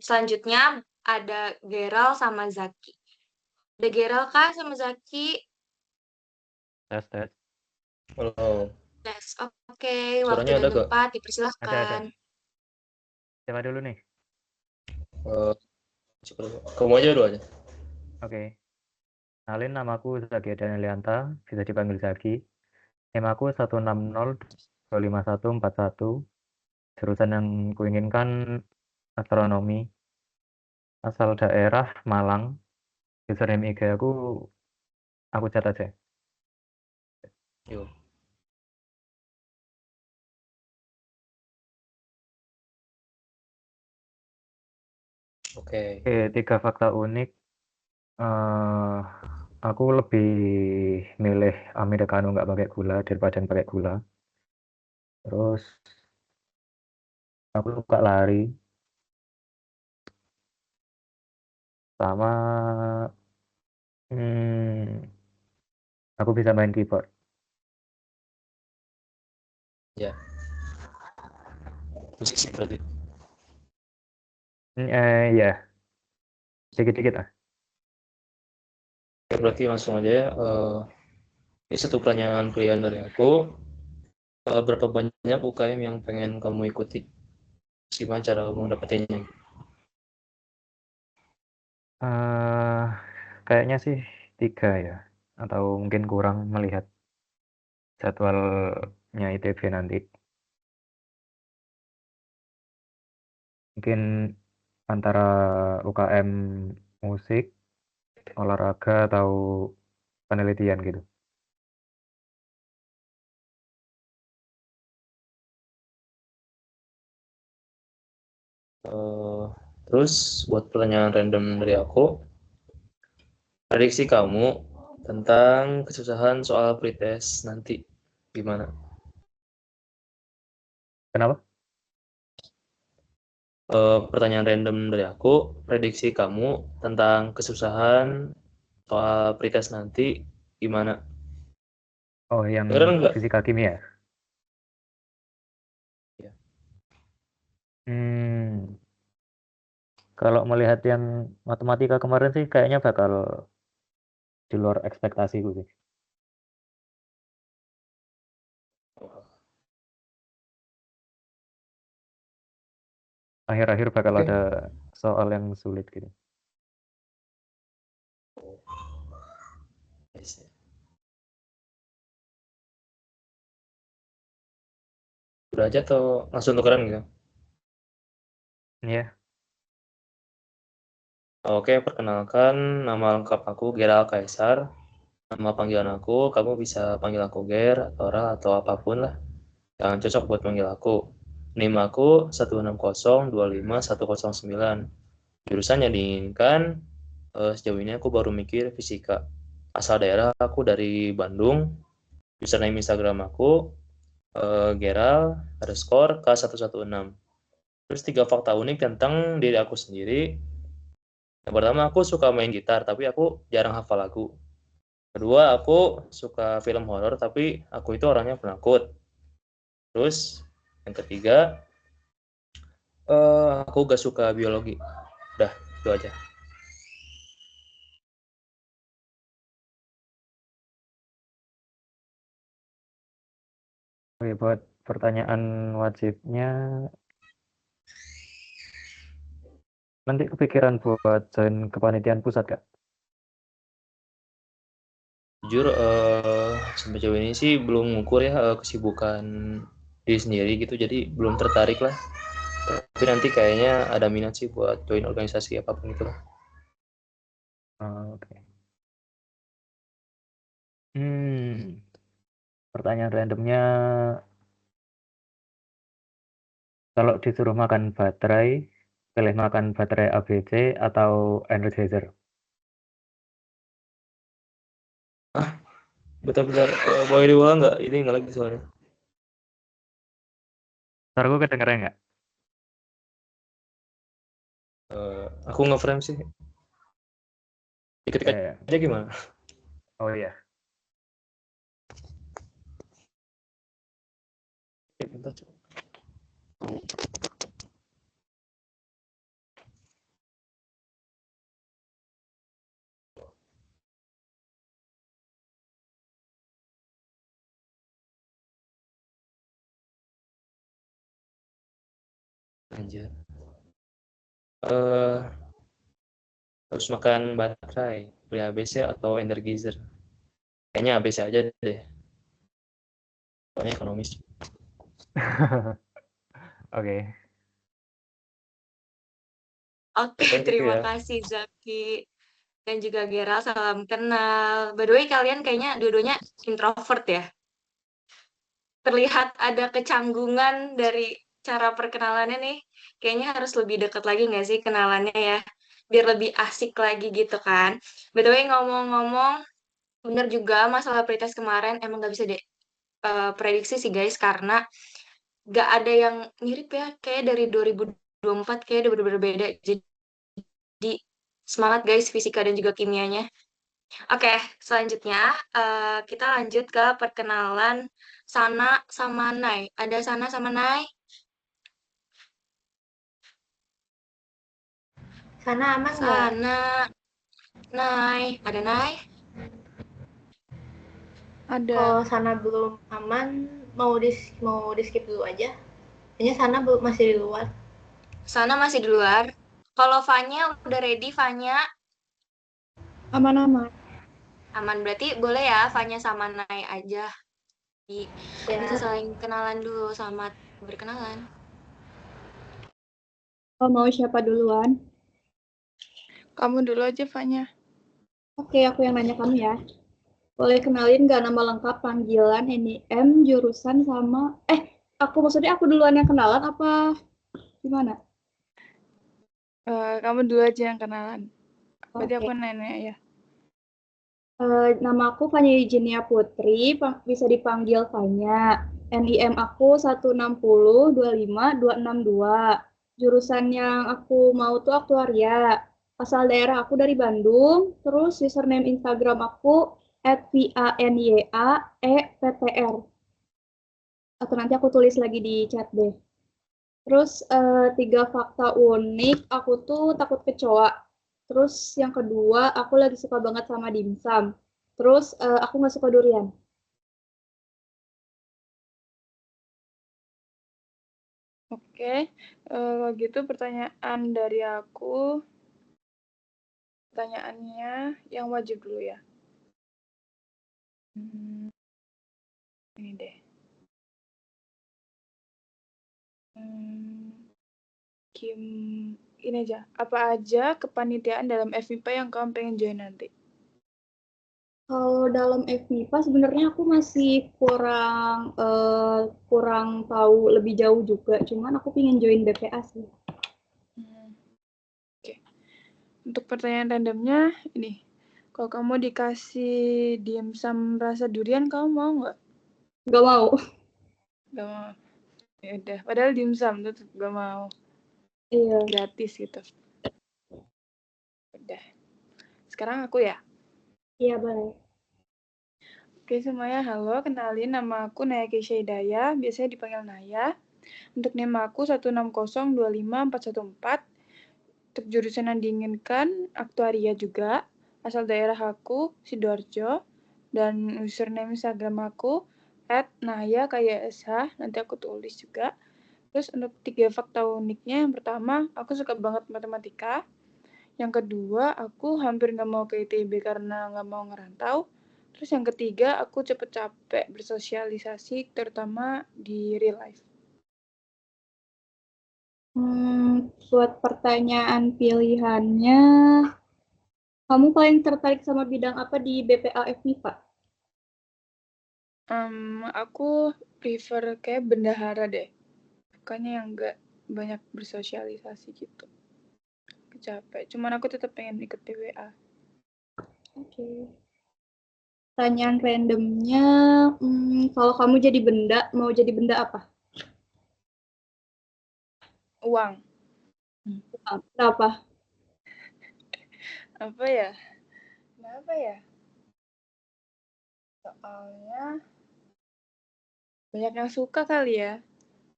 Speaker 2: Selanjutnya ada Geral sama Zaki. Ada Geral kah sama Zaki?
Speaker 3: Tes.
Speaker 13: Halo.
Speaker 2: Tes. Oke, waktu
Speaker 13: Suaranya
Speaker 2: dan
Speaker 13: ada gak?
Speaker 2: tempat dipersilahkan.
Speaker 3: Ada. Siapa dulu nih?
Speaker 13: Kamu aja dulu aja.
Speaker 3: Oke. Kenalin, namaku Zaki Danielianta, bisa dipanggil Zaki. NIM aku 160254141. Jurusan yang kuinginkan astronomi. Asal daerah Malang. Username IG aku cat aja.
Speaker 13: Yuk. Oke.
Speaker 3: 3 fakta unik.
Speaker 14: aku lebih milih americano nggak pakai gula daripada yang pakai gula. Terus aku suka lari sama aku bisa main keyboard.
Speaker 13: Ya, musik sih berarti.
Speaker 14: Ya, dikit-dikit lah.
Speaker 13: Oke, berarti langsung aja ya. Ini satu pertanyaan pilihan dari aku. Berapa banyak UKM yang pengen kamu ikuti? Gimana cara kamu dapetinnya?
Speaker 14: Kayaknya sih 3 ya, atau mungkin kurang melihat jadwalnya ITB nanti. Mungkin antara UKM musik, olahraga, atau penelitian gitu.
Speaker 13: Terus buat pertanyaan random dari aku, prediksi kamu tentang kesusahan soal pretest nanti gimana?
Speaker 14: Kenapa?
Speaker 13: Pertanyaan random dari aku, prediksi kamu tentang kesusahan soal pretest nanti gimana?
Speaker 14: Oh, yang
Speaker 13: Beneran nggak?
Speaker 14: fisika kimia?
Speaker 13: Ya.
Speaker 14: Kalau melihat yang matematika kemarin sih kayaknya bakal di luar ekspektasiku sih. Akhir-akhir bakal
Speaker 13: Oke.
Speaker 14: ada soal yang sulit gitu.
Speaker 13: Udah aja atau langsung tukeran gitu?
Speaker 14: Iya.
Speaker 13: Oke, perkenalkan nama lengkap aku Geral Kaisar. Nama panggilan aku, kamu bisa panggil aku Ger, atau Ra, atau apapun lah yang cocok buat panggil aku. NIM aku 160251109. Jurusan yang diinginkan, sejauh ini aku baru mikir fisika. Asal daerah aku dari Bandung. Username Instagram aku Geral_K116. Terus 3 fakta unik tentang diri aku sendiri. Yang pertama, aku suka main gitar, tapi aku jarang hafal lagu. Kedua, aku suka film horor, tapi aku itu orangnya penakut. Terus, yang ketiga, aku gak suka biologi. Udah, itu aja.
Speaker 14: Oke, buat pertanyaan wajibnya, nanti kepikiran buat join kepanitiaan pusat, Kak?
Speaker 13: Jujur, sampai jauh ini sih belum ngukur ya kesibukan diri sendiri gitu, jadi belum tertarik lah. Tapi nanti kayaknya ada minat sih buat join organisasi apapun itu lah.
Speaker 14: Oke. Pertanyaan randomnya, kalau disuruh makan baterai, pilih makan baterai ABC atau Energizer?
Speaker 13: Betul-betul boleh diulang nggak? Ini nggak lagi soalnya.
Speaker 14: Ntar gue kedengeran nggak?
Speaker 13: Aku nge-frame sih. Dikit-dikit aja gimana?
Speaker 14: Oh iya.
Speaker 13: Bentar, coba. Anjir. Harus makan baterai, beli ABC atau Energizer? Kayaknya ABC aja deh. Soalnya ekonomis.
Speaker 14: Oke.
Speaker 2: Oke, terima kasih Zaki dan juga Gera, salam kenal. By the way, kalian kayaknya dua-duanya introvert ya? Terlihat ada kecanggungan dari cara perkenalannya nih. Kayaknya harus lebih dekat lagi nggak sih kenalannya ya? Biar lebih asik lagi gitu kan. By the way, ngomong-ngomong, bener juga masalah pretest kemarin emang nggak bisa prediksi sih guys, karena nggak ada yang mirip ya, kayak dari 2024 kayak udah bener-bener beda. Jadi semangat guys fisika dan juga kimianya. Oke, selanjutnya kita lanjut ke perkenalan Sana sama Nay. Ada Sana sama Nay?
Speaker 1: Sana aman nggak?
Speaker 2: Sana, Nay, ada Nay?
Speaker 10: Ada.
Speaker 1: Kalau Sana belum aman, mau di skip dulu aja. Kayaknya Sana masih di luar.
Speaker 2: Sana masih di luar. Kalau Fanya udah ready, Fanya
Speaker 10: Aman-aman.
Speaker 2: aman, berarti boleh ya Fanya sama Nay aja. Bisa saling kenalan dulu, sama berkenalan.
Speaker 10: Oh, mau siapa duluan?
Speaker 4: Kamu dulu aja, Fanya.
Speaker 10: Oke, aku yang nanya kamu ya. Boleh kenalin nggak nama lengkap, panggilan, NIM, jurusan, sama... maksudnya aku duluan yang kenalan apa gimana?
Speaker 4: Kamu dulu aja yang kenalan. Berarti
Speaker 10: Oke.
Speaker 4: aku nanya ya.
Speaker 10: Nama aku Fanya Eugenia Putri, bisa dipanggil Fanya. NIM aku 1602562. Jurusan yang aku mau tuh aktuaria. Asal daerah aku dari Bandung. Terus username Instagram aku @vanyaeptr. Atau nanti aku tulis lagi di chat deh. Terus 3 fakta unik, aku tuh takut kecoa. Terus yang kedua, aku lagi suka banget sama dimsum. Terus aku nggak suka durian.
Speaker 4: Oke, kalau gitu pertanyaan dari aku, pertanyaannya yang wajib dulu ya. Ini deh. Ini aja. Apa aja kepanitiaan dalam FMIPA yang kamu pengen join nanti?
Speaker 10: Kalau dalam FMIPA sebenarnya aku masih kurang tahu lebih jauh juga. Cuman aku pengen join BPA sih.
Speaker 4: Oke. Untuk pertanyaan randomnya, ini. Kalau kamu dikasih dimsum rasa durian, kamu mau nggak?
Speaker 10: Nggak mau.
Speaker 4: Nggak mau. Ya udah. Padahal dimsum tuh nggak mau.
Speaker 10: Iya.
Speaker 4: Gratis gitu. Udah. Sekarang aku ya?
Speaker 10: Iya, boleh.
Speaker 4: Oke semuanya, halo. Kenalin, nama aku Naya Keisha Hidayah. Biasanya dipanggil Naya. Untuk NIM aku 1602514. Untuk jurusan yang diinginkan, aktuaria juga. Asal daerah aku, Sidoarjo. Dan username Instagram aku, @naya_kaysh. Nanti aku tulis juga. Terus untuk 3 fakta uniknya, yang pertama, aku suka banget matematika. Yang kedua, aku hampir nggak mau ke ITB karena nggak mau ngerantau. Terus yang ketiga, aku cepet capek bersosialisasi, terutama di real life.
Speaker 10: Buat pertanyaan pilihannya, kamu paling tertarik sama bidang apa di BPA FMIPA?
Speaker 4: Aku prefer kayak bendahara deh. Bukannya yang nggak banyak bersosialisasi gitu. Capek. Cuman aku tetap pengen ikut PWA.
Speaker 10: Oke. Pertanyaan randomnya, kalau kamu jadi benda, mau jadi benda apa?
Speaker 4: Uang.
Speaker 10: Kenapa?
Speaker 4: Apa ya? Kenapa ya? Soalnya banyak yang suka kali ya.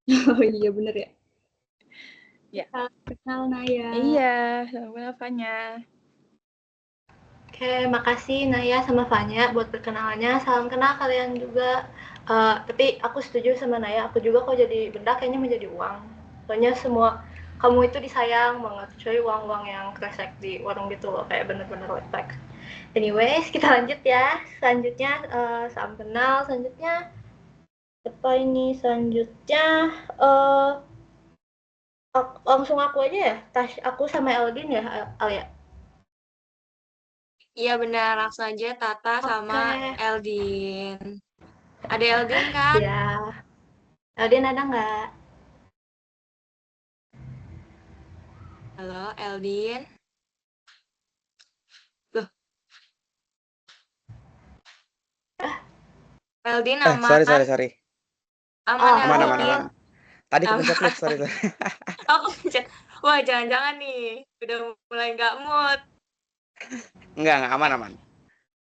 Speaker 10: Oh iya, bener ya?
Speaker 4: Ya.
Speaker 10: Kenal Naya.
Speaker 4: Iya, sama Fanya.
Speaker 1: Oke, makasih Naya sama Fanya buat perkenalannya. Salam kenal kalian juga. Tapi aku setuju sama Naya, aku juga kok jadi benda kayaknya menjadi uang. Soalnya semua kamu itu disayang banget, cuy, uang-uang yang kresek di warung gitu loh, kayak bener-bener respect. Anyways, kita lanjut ya. Selanjutnya, salam kenal. Selanjutnya, apa ini? Selanjutnya, langsung aku aja ya. Aku sama Eldin ya, Alia.
Speaker 2: Iya benar, langsung aja Tata sama Eldin. Ada Eldin kan?
Speaker 1: Iya. Eldin ada nggak?
Speaker 2: Halo Eldin. Loh. Eldin
Speaker 15: Sorry.
Speaker 2: aman
Speaker 1: Oh,
Speaker 15: Aman.
Speaker 2: Eldin.
Speaker 15: Tadi
Speaker 2: Aman.
Speaker 15: kepencet mute, sorry.
Speaker 2: Oh, kepencet. Wah, jangan-jangan nih. Udah mulai nggak mood.
Speaker 15: Enggak, aman.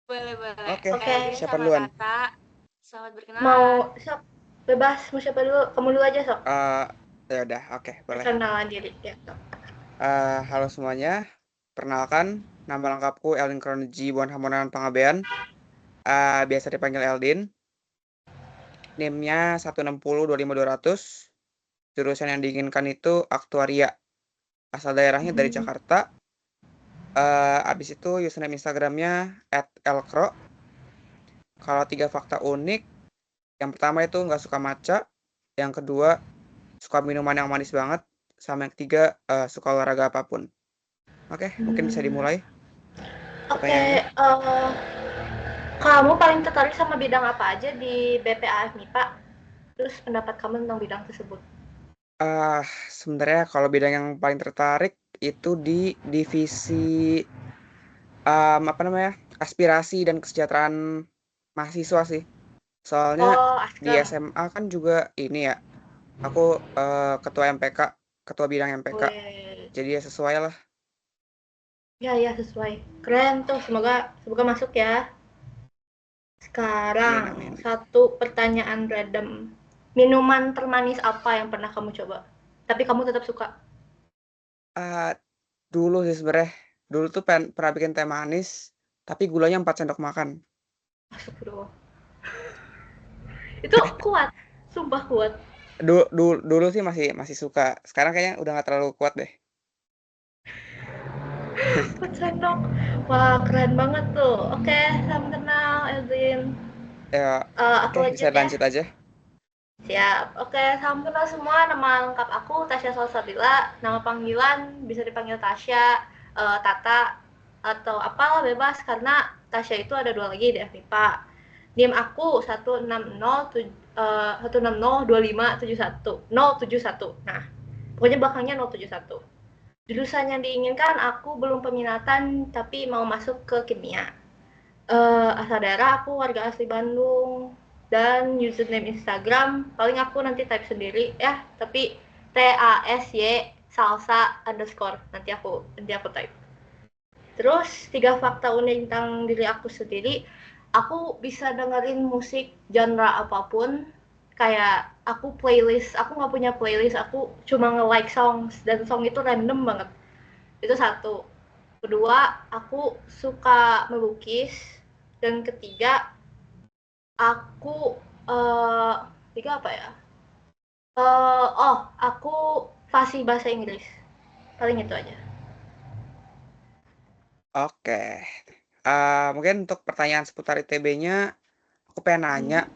Speaker 2: Boleh.
Speaker 15: Oke,
Speaker 2: Eldin
Speaker 15: siapa
Speaker 2: sama
Speaker 15: duluan?
Speaker 2: Tata. Selamat berkenalan.
Speaker 1: mau sok bebas, mau siapa dulu? Kamu dulu aja sok.
Speaker 15: Ya udah, oke, boleh.
Speaker 1: Perkenalan diri ya. Sok.
Speaker 15: Halo semuanya, perkenalkan, nama lengkapku Eldin Kronoji Bon Hamonan Pangabean. Biasa dipanggil Eldin. NIM-nya 160-25200. Jurusan yang diinginkan itu aktuaria. Asal daerahnya dari Jakarta. Abis itu username Instagramnya @elkro. Kalau 3 fakta unik, yang pertama itu nggak suka matcha, yang kedua suka minuman yang manis banget, sama yang ketiga suka olahraga apapun. Oke, mungkin bisa dimulai.
Speaker 1: Oke, kamu paling tertarik sama bidang apa aja di BPA MIPA? Terus pendapat kamu tentang bidang tersebut?
Speaker 15: Sebenarnya kalau bidang yang paling tertarik itu di divisi aspirasi dan kesejahteraan mahasiswa sih. Soalnya di SMA kan juga ini ya, aku ketua MPK, ketua bidang MPK. Jadi ya sesuai lah.
Speaker 1: Ya sesuai. Keren tuh, semoga masuk ya. Sekarang satu pertanyaan random. Minuman termanis apa yang pernah kamu coba? Tapi kamu tetap suka?
Speaker 15: Dulu sih sebenarnya. Dulu tuh pernah bikin teh manis, tapi gulanya 4 sendok makan.
Speaker 1: Astagfirullah. Itu kuat, sumpah kuat.
Speaker 15: Dulu sih masih suka. Sekarang kayaknya udah nggak terlalu kuat deh.
Speaker 1: 4 sendok. Wah, keren banget tuh. Oke, salam kenal Eldin.
Speaker 15: Oke, bisa lanjut aja.
Speaker 1: Siap. Oke, salam kenal semua. Nama lengkap aku Tasya Salsabila. Nama panggilan bisa dipanggil Tasya, Tata, atau apalah bebas karena Tasya itu ada 2 lagi di FMIPA. NIM aku 1602571 Nah, pokoknya belakangnya 071. Jurusan yang diinginkan aku belum peminatan tapi mau masuk ke kimia. Asal daerah aku warga asli Bandung. Dan username Instagram paling aku nanti type sendiri ya, tapi TASY salsa _ nanti aku type. Terus 3 fakta unik tentang diri aku sendiri, aku bisa dengerin musik genre apapun. Kayak aku nggak punya playlist, aku cuma nge-like songs dan song itu random banget. Itu 1. Kedua, aku suka melukis. Dan ketiga, aku apa ya? Aku fasih bahasa Inggris. Paling itu aja.
Speaker 15: Oke. Mungkin untuk pertanyaan seputar ITB-nya, aku pengen nanya,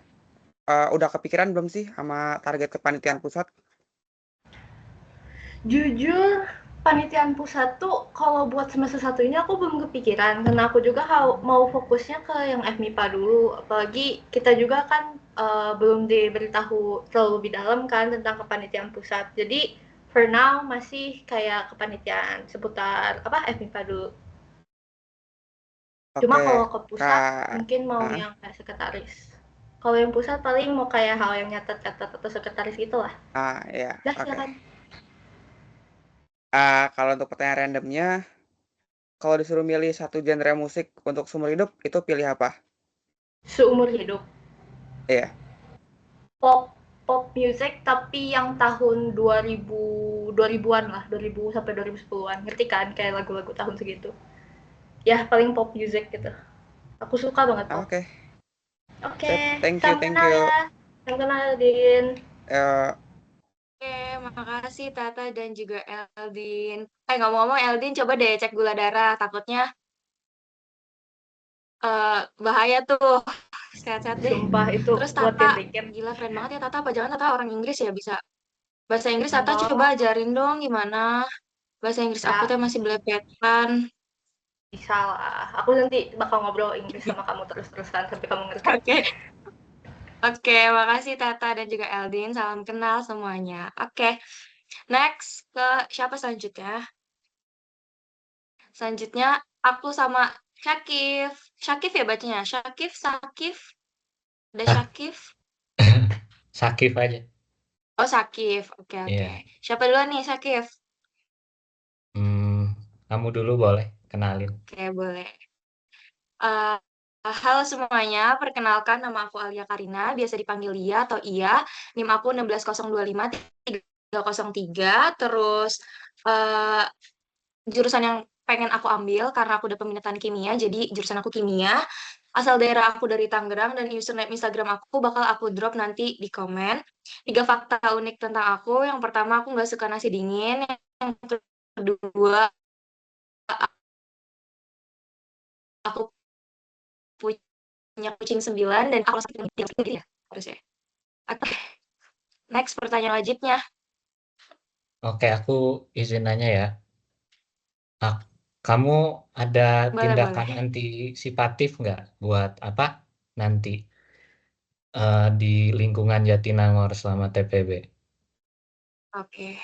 Speaker 15: udah kepikiran belum sih sama target kepanitiaan pusat?
Speaker 1: Jujur, panitiaan pusat tuh kalau buat semester 1 ini aku belum kepikiran, karena aku juga mau fokusnya ke yang FMIPA dulu. Apalagi kita juga kan belum diberitahu terlalu lebih dalam kan tentang kepanitiaan pusat. Jadi for now masih kayak kepanitiaan seputar FMIPA dulu. Cuma kalau ke pusat mungkin mau yang kayak sekretaris. Kalau yang pusat paling mau kayak hal yang nyatet-nyatet atau sekretaris gitu lah.
Speaker 15: Iya.
Speaker 1: Dah, silakan.
Speaker 15: Kalau untuk pertanyaan randomnya, kalau disuruh milih satu genre musik untuk seumur hidup, itu pilih apa?
Speaker 1: Seumur hidup?
Speaker 15: Iya.
Speaker 1: Pop music, tapi yang tahun 2000-an lah, 2000 sampai 2010-an. Ngerti kan? Kayak lagu-lagu tahun segitu. Ya, paling pop music gitu. Aku suka banget pop.
Speaker 15: Oke.
Speaker 1: Thank you. Ya. Salam kenal, Din.
Speaker 2: Oke, makasih Tata dan juga Eldin. Ngomong-ngomong Eldin, coba deh cek gula darah. Takutnya bahaya tuh. Sehat-sehat deh.
Speaker 1: Sumpah itu.
Speaker 2: Terus Tata, gila keren banget ya Tata. Apa jangan Tata orang Inggris ya bisa? Bahasa Inggris Tata coba ajarin dong gimana. Bahasa Inggris aku tuh masih belepetan.
Speaker 1: Bisa lah. Aku nanti bakal ngobrol Inggris sama kamu terus-terusan sampai kamu ngerti.
Speaker 2: Oke, makasih Tata dan juga Eldin. Salam kenal semuanya. Oke, next ke siapa selanjutnya? Selanjutnya aku sama Syakif. Syakif ya bacanya? Syakif, Sakif? Ada
Speaker 14: Ah,
Speaker 2: Syakif?
Speaker 14: Sakif aja.
Speaker 2: Oh, Syakif. Oke, oke.
Speaker 14: Iya.
Speaker 2: Siapa duluan nih, Syakif?
Speaker 14: Kamu dulu boleh kenalin.
Speaker 2: Oke, boleh. Eh, halo semuanya, perkenalkan nama aku Alia Karina, biasa dipanggil Lia atau Iya. NIM aku 16025-303. Terus eh, jurusan yang pengen aku ambil karena aku udah peminatan kimia, jadi jurusan aku kimia. Asal daerah aku dari Tangerang dan username Instagram aku bakal aku drop nanti di komen. 3 fakta unik tentang aku. Yang pertama, aku nggak suka nasi dingin. Yang kedua, aku punya kucing 9 dan aku sakit ya harusnya. Oke, next pertanyaan wajibnya.
Speaker 14: Oke, aku izin nanya ya. Ah, kamu ada
Speaker 2: Boleh,
Speaker 14: tindakan
Speaker 2: boleh.
Speaker 14: antisipatif nggak buat apa nanti di lingkungan Jatinangor selama TPB?
Speaker 2: Oke.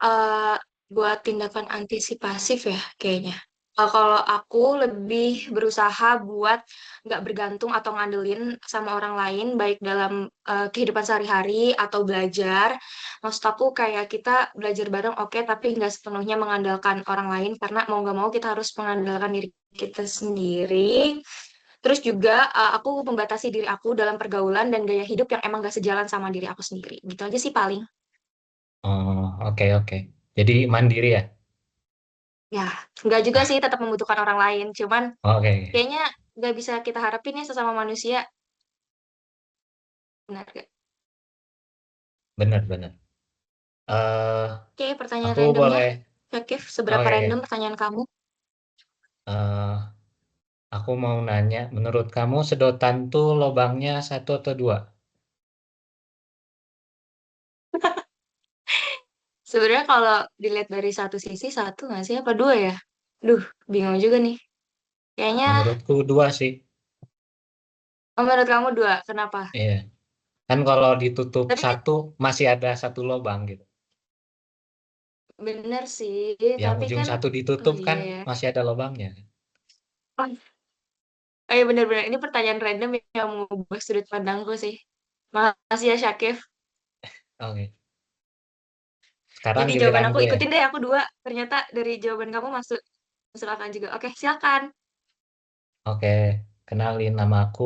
Speaker 2: Eh, buat tindakan antisipasif ya kayaknya. Kalau aku lebih berusaha buat nggak bergantung atau ngandelin sama orang lain, baik dalam kehidupan sehari-hari atau belajar. Maksud aku kayak kita belajar bareng oke, tapi nggak sepenuhnya mengandalkan orang lain karena mau nggak mau kita harus mengandalkan diri kita sendiri. Terus juga aku membatasi diri aku dalam pergaulan dan gaya hidup yang emang gak sejalan sama diri aku sendiri. Gitu aja sih paling.
Speaker 14: Oh, oke oke. Jadi mandiri ya?
Speaker 2: Ya, nggak juga sih, tetap membutuhkan orang lain. Cuman
Speaker 14: Oke,
Speaker 2: kayaknya nggak bisa kita harapin ya sesama manusia. Benar gak?
Speaker 14: benar-benar. Eh,
Speaker 2: Oke, pertanyaan
Speaker 14: aku
Speaker 2: randomnya.
Speaker 14: boleh.
Speaker 2: Syakif,
Speaker 14: Oh
Speaker 2: seberapa
Speaker 14: ya ya.
Speaker 2: random pertanyaan kamu?
Speaker 14: Eh, aku mau nanya, menurut kamu sedotan tuh lobangnya 1 atau 2?
Speaker 2: Sebenarnya kalau dilihat dari satu sisi, satu nggak sih? Apa dua ya? Duh, bingung juga nih. Kayaknya,
Speaker 14: Menurutku 2 sih.
Speaker 2: menurut kamu dua. Kenapa?
Speaker 14: Iya. Kan kalau ditutup
Speaker 2: Tapi
Speaker 14: satu masih ada 1 lubang gitu.
Speaker 2: bener sih.
Speaker 14: Yang
Speaker 2: Tapi
Speaker 14: ujung
Speaker 2: kan,
Speaker 14: satu
Speaker 2: oh
Speaker 14: ditutup
Speaker 2: iya
Speaker 14: kan
Speaker 2: ya.
Speaker 14: masih ada lubangnya.
Speaker 2: Oh, oh iya bener-bener. Ini pertanyaan random yang mengubah sudut pandangku sih. Makasih ya, Syakif.
Speaker 14: Oke. Sekarang
Speaker 2: Jadi jawaban aku
Speaker 14: giliranku ya.
Speaker 2: ikutin deh, aku dua. Ternyata dari jawaban kamu masuk masuk akal juga. Oke, silakan.
Speaker 14: Oke, kenalin nama aku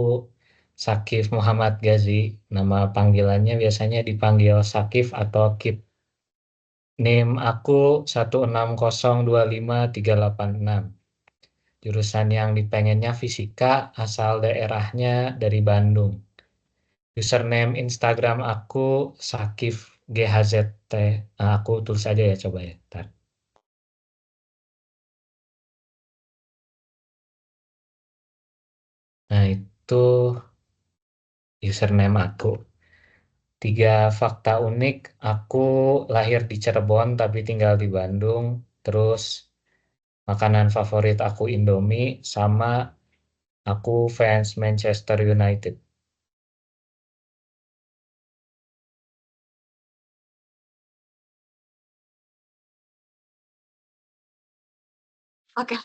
Speaker 14: Sakif Muhammad Gazi. Nama panggilannya biasanya dipanggil Sakif atau Kip. NIM aku 160253886. Jurusan yang dipengennya fisika, asal daerahnya dari Bandung. Username Instagram aku Sakif GHZT. Nah, aku tulis aja ya coba ya. Ntar. Nah, itu username aku. 3 fakta unik, aku lahir di Cirebon tapi tinggal di Bandung. Terus makanan favorit aku Indomie, sama aku fans Manchester United.
Speaker 2: Oke,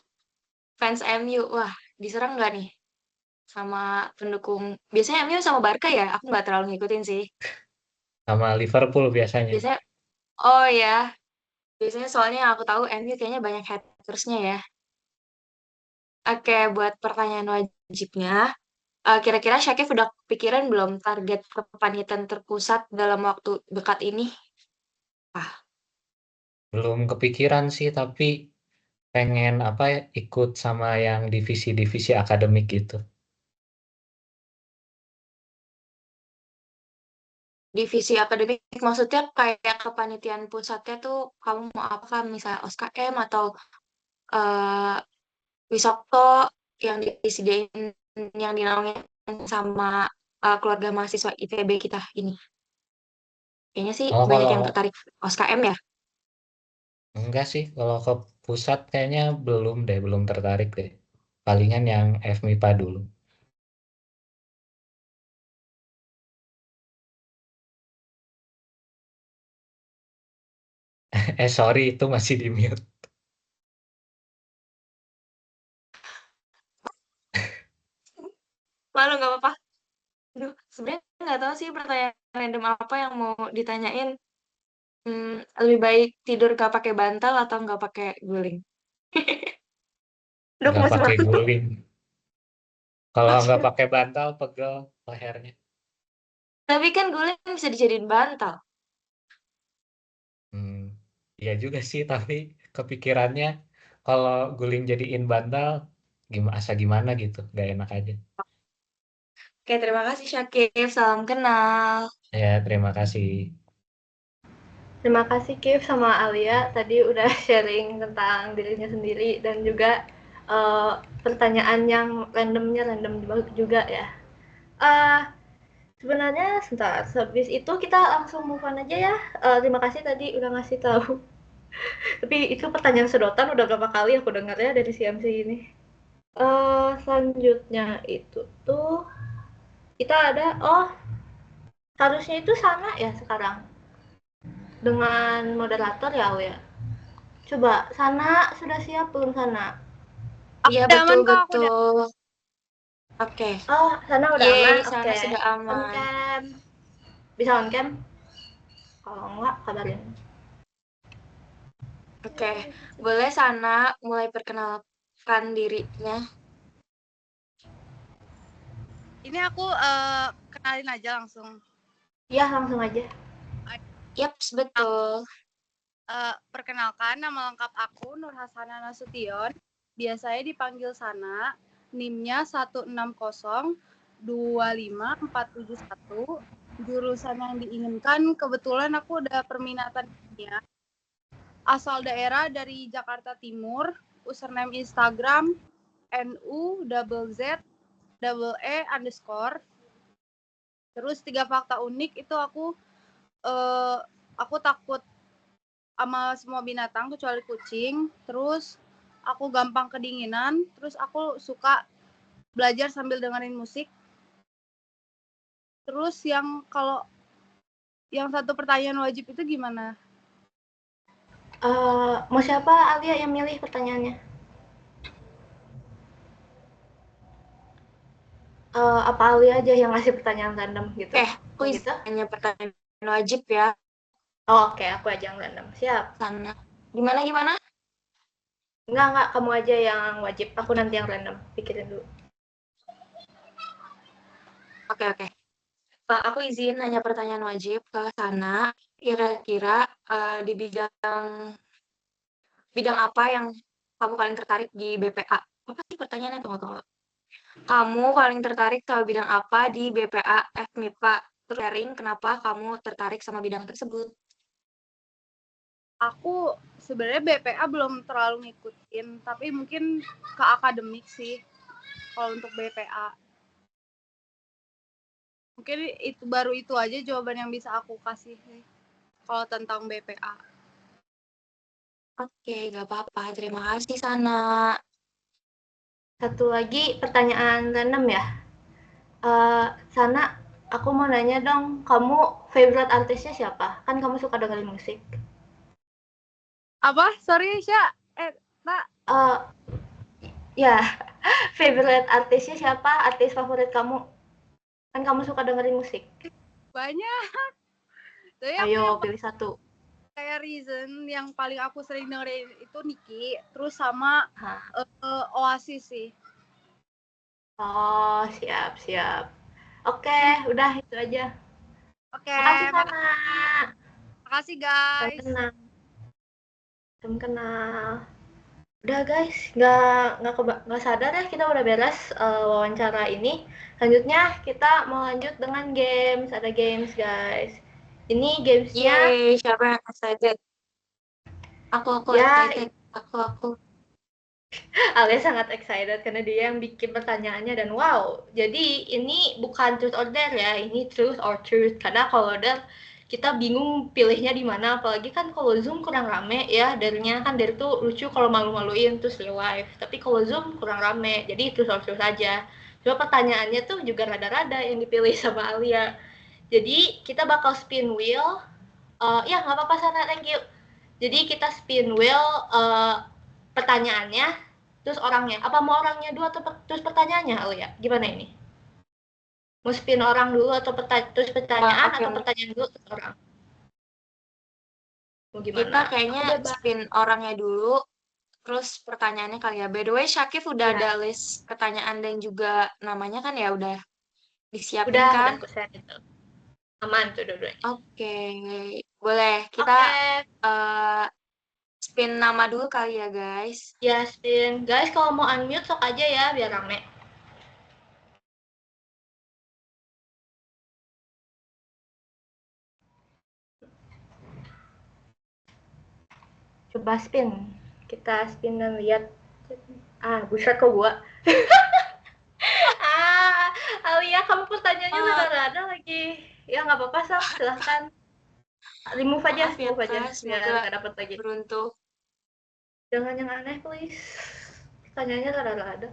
Speaker 2: fans MU. Wah, diserang nggak nih sama pendukung? Biasanya MU sama Barca ya? Aku nggak terlalu ngikutin sih.
Speaker 14: Sama Liverpool biasanya.
Speaker 2: Biasanya, oh ya, biasanya soalnya yang aku tahu MU kayaknya banyak hatersnya ya. Oke, buat pertanyaan wajibnya, kira-kira Syakif udah pikiran belum target kepanitan terpusat dalam waktu dekat ini? Ah,
Speaker 14: Belum kepikiran sih, tapi pengen apa ya, ikut sama yang divisi-divisi akademik gitu.
Speaker 2: divisi akademik maksudnya kayak kepanitiaan pusatnya tuh kamu mau apa misalnya OSKM atau eh Wisokto yang disediain yang dinaungin sama keluarga mahasiswa ITB kita ini. Kayaknya sih
Speaker 14: Oh,
Speaker 2: banyak
Speaker 14: kalau
Speaker 2: yang tertarik OSKM ya.
Speaker 14: enggak sih, kalau ke pusat kayaknya belum deh, belum tertarik deh. Palingan yang FMIPA dulu. Sorry, itu masih di mute.
Speaker 2: Malu nggak apa-apa. Aduh, sebenarnya nggak tahu sih pertanyaan random apa yang mau ditanyain. Lebih baik tidur gak pakai bantal atau nggak pakai guling? Duh,
Speaker 14: Nggak
Speaker 2: masih
Speaker 14: pakai
Speaker 2: malu.
Speaker 14: guling. Kalau nggak
Speaker 2: Masih-
Speaker 14: pakai bantal, pegel lehernya.
Speaker 2: Tapi kan guling bisa dijadiin bantal.
Speaker 14: Iya juga sih, tapi kepikirannya kalau guling jadiin bantal, gimana gitu, nggak enak aja.
Speaker 2: Oke, terima kasih Syakif. Salam kenal.
Speaker 14: Ya, terima kasih.
Speaker 1: Terima kasih Kif sama Alia tadi udah sharing tentang dirinya sendiri dan juga pertanyaan yang random juga ya. Sebenarnya sebentar, habis itu kita langsung move on aja ya. Terima kasih tadi udah ngasih tahu. Tapi itu pertanyaan sedotan udah berapa kali aku dengar ya dari CMC ini. Selanjutnya itu tuh kita ada harusnya itu Sana ya sekarang dengan moderator ya Alia. Coba Sana sudah siap belum Sana?
Speaker 2: Iya, betul-betul. Oke.
Speaker 1: Sana udah
Speaker 2: Yeay,
Speaker 1: aman.
Speaker 2: Sana
Speaker 1: Oke.
Speaker 2: sudah aman.
Speaker 1: On cam. Bisa on cam? Kalau enggak kabarin.
Speaker 2: Oke, boleh Sana mulai perkenalkan dirinya.
Speaker 16: Ini aku kenalin aja langsung.
Speaker 1: Iya, langsung aja.
Speaker 2: Yap, betul.
Speaker 16: Perkenalkan, nama lengkap aku Nur Hasana Nasution. Biasanya dipanggil Sana. NIM-nya 160-25471. Jurusan yang diinginkan, kebetulan aku udah perminatan kimia. Asal daerah dari Jakarta Timur. Username Instagram NU_Z_E_. Terus 3 fakta unik itu aku takut sama semua binatang kecuali kucing. Terus aku gampang kedinginan. Terus aku suka belajar sambil dengerin musik. Terus yang satu pertanyaan wajib itu gimana?
Speaker 1: Mau siapa Alia yang milih pertanyaannya? Apa Alia aja yang ngasih pertanyaan random gitu?
Speaker 2: Aku gitu? Hanya pertanyaan wajib ya.
Speaker 1: Oke, aku aja yang random. Siap.
Speaker 2: Sana. Gimana?
Speaker 1: Enggak, kamu aja yang wajib. Aku nanti yang random. Pikirin dulu.
Speaker 2: Oke. Aku izin nanya pertanyaan wajib ke Sana. Kira-kira di bidang apa yang kamu paling tertarik di BPA? Apa sih pertanyaannya? Tunggu. Kamu paling tertarik sama bidang apa di BPA FMIPA? Terus sharing kenapa kamu tertarik sama bidang tersebut?
Speaker 16: Aku sebenarnya BPA belum terlalu ngikutin, tapi mungkin ke akademik sih kalau untuk BPA. Mungkin itu aja jawaban yang bisa aku kasih kalau tentang BPA.
Speaker 2: Oke, gak apa-apa. Terima kasih, Sana.
Speaker 1: Satu lagi pertanyaan random ya. Sana, aku mau nanya dong, kamu favorite artisnya siapa? Kan kamu suka dengerin musik.
Speaker 16: Apa? Sorry, Sya.
Speaker 1: Ya, favorite artisnya siapa? Artis favorit kamu? Kan kamu suka dengerin musik.
Speaker 16: Banyak.
Speaker 1: Ayo, pilih satu.
Speaker 16: Kayak Reason yang paling aku sering dengerin itu Nicki, terus sama Oasis sih.
Speaker 1: Oh, siap. Oke, udah itu aja.
Speaker 16: Oke.
Speaker 1: Makasih Sana.
Speaker 16: Makasih guys.
Speaker 1: Salam kenal. Udah guys, nggak sadar ya kita udah beres wawancara ini. Selanjutnya kita mau lanjut dengan games. Ada games guys. Ini gamesnya.
Speaker 2: Yeay, siapa yang excited? Aku
Speaker 1: ya,
Speaker 2: excited. Aku.
Speaker 1: Alia sangat excited karena dia yang bikin pertanyaannya dan wow. Jadi ini bukan truth or dare ya, ini truth or truth. Karena kalau dare kita bingung pilihnya di mana, apalagi kan kalau Zoom kurang rame ya, dare-nya kan dare tuh lucu kalau malu-maluin terus real life. Tapi kalau Zoom kurang rame, jadi truth or truth aja. Cuma pertanyaannya tuh juga rada-rada yang dipilih sama Alia. Jadi kita bakal spin wheel. Ya nggak apa-apa Sana, thank you. Jadi kita spin wheel pertanyaannya, terus orangnya. Apa mau orangnya dua atau terus pertanyaannya, Alia? Gimana ini? Mau spin orang dulu atau terus pertanyaan
Speaker 2: Oke,
Speaker 1: atau pertanyaan dulu terus orang? Mau
Speaker 2: kita
Speaker 1: gimana?
Speaker 2: kayaknya
Speaker 1: Aku bebas.
Speaker 2: spin orangnya dulu, terus pertanyaannya kali ya. By the way, Syakif udah
Speaker 1: Ya.
Speaker 2: ada list pertanyaan dan juga namanya kan ya, udah disiapin
Speaker 1: Udah
Speaker 2: kan?
Speaker 1: aku share itu. Aman tuh dua-duanya.
Speaker 2: Oke, boleh. Kita spin nama dulu kali ya, guys.
Speaker 1: Ya, spin. Guys, kalau mau unmute sok aja ya, biar rame. Coba spin. Kita spin dan lihat. Buset kok gua. Alia, kamu pertanyaannya rada-rada lagi. Ya, nggak apa-apa, Sak. Silahkan. Remove aja,
Speaker 2: Maaf ya,
Speaker 1: remove aja.
Speaker 2: Kak.
Speaker 1: Biar
Speaker 2: Semoga
Speaker 1: nggak dapet lagi.
Speaker 2: beruntung.
Speaker 1: Jangan yang aneh, please. Pertanyaannya rada-rada.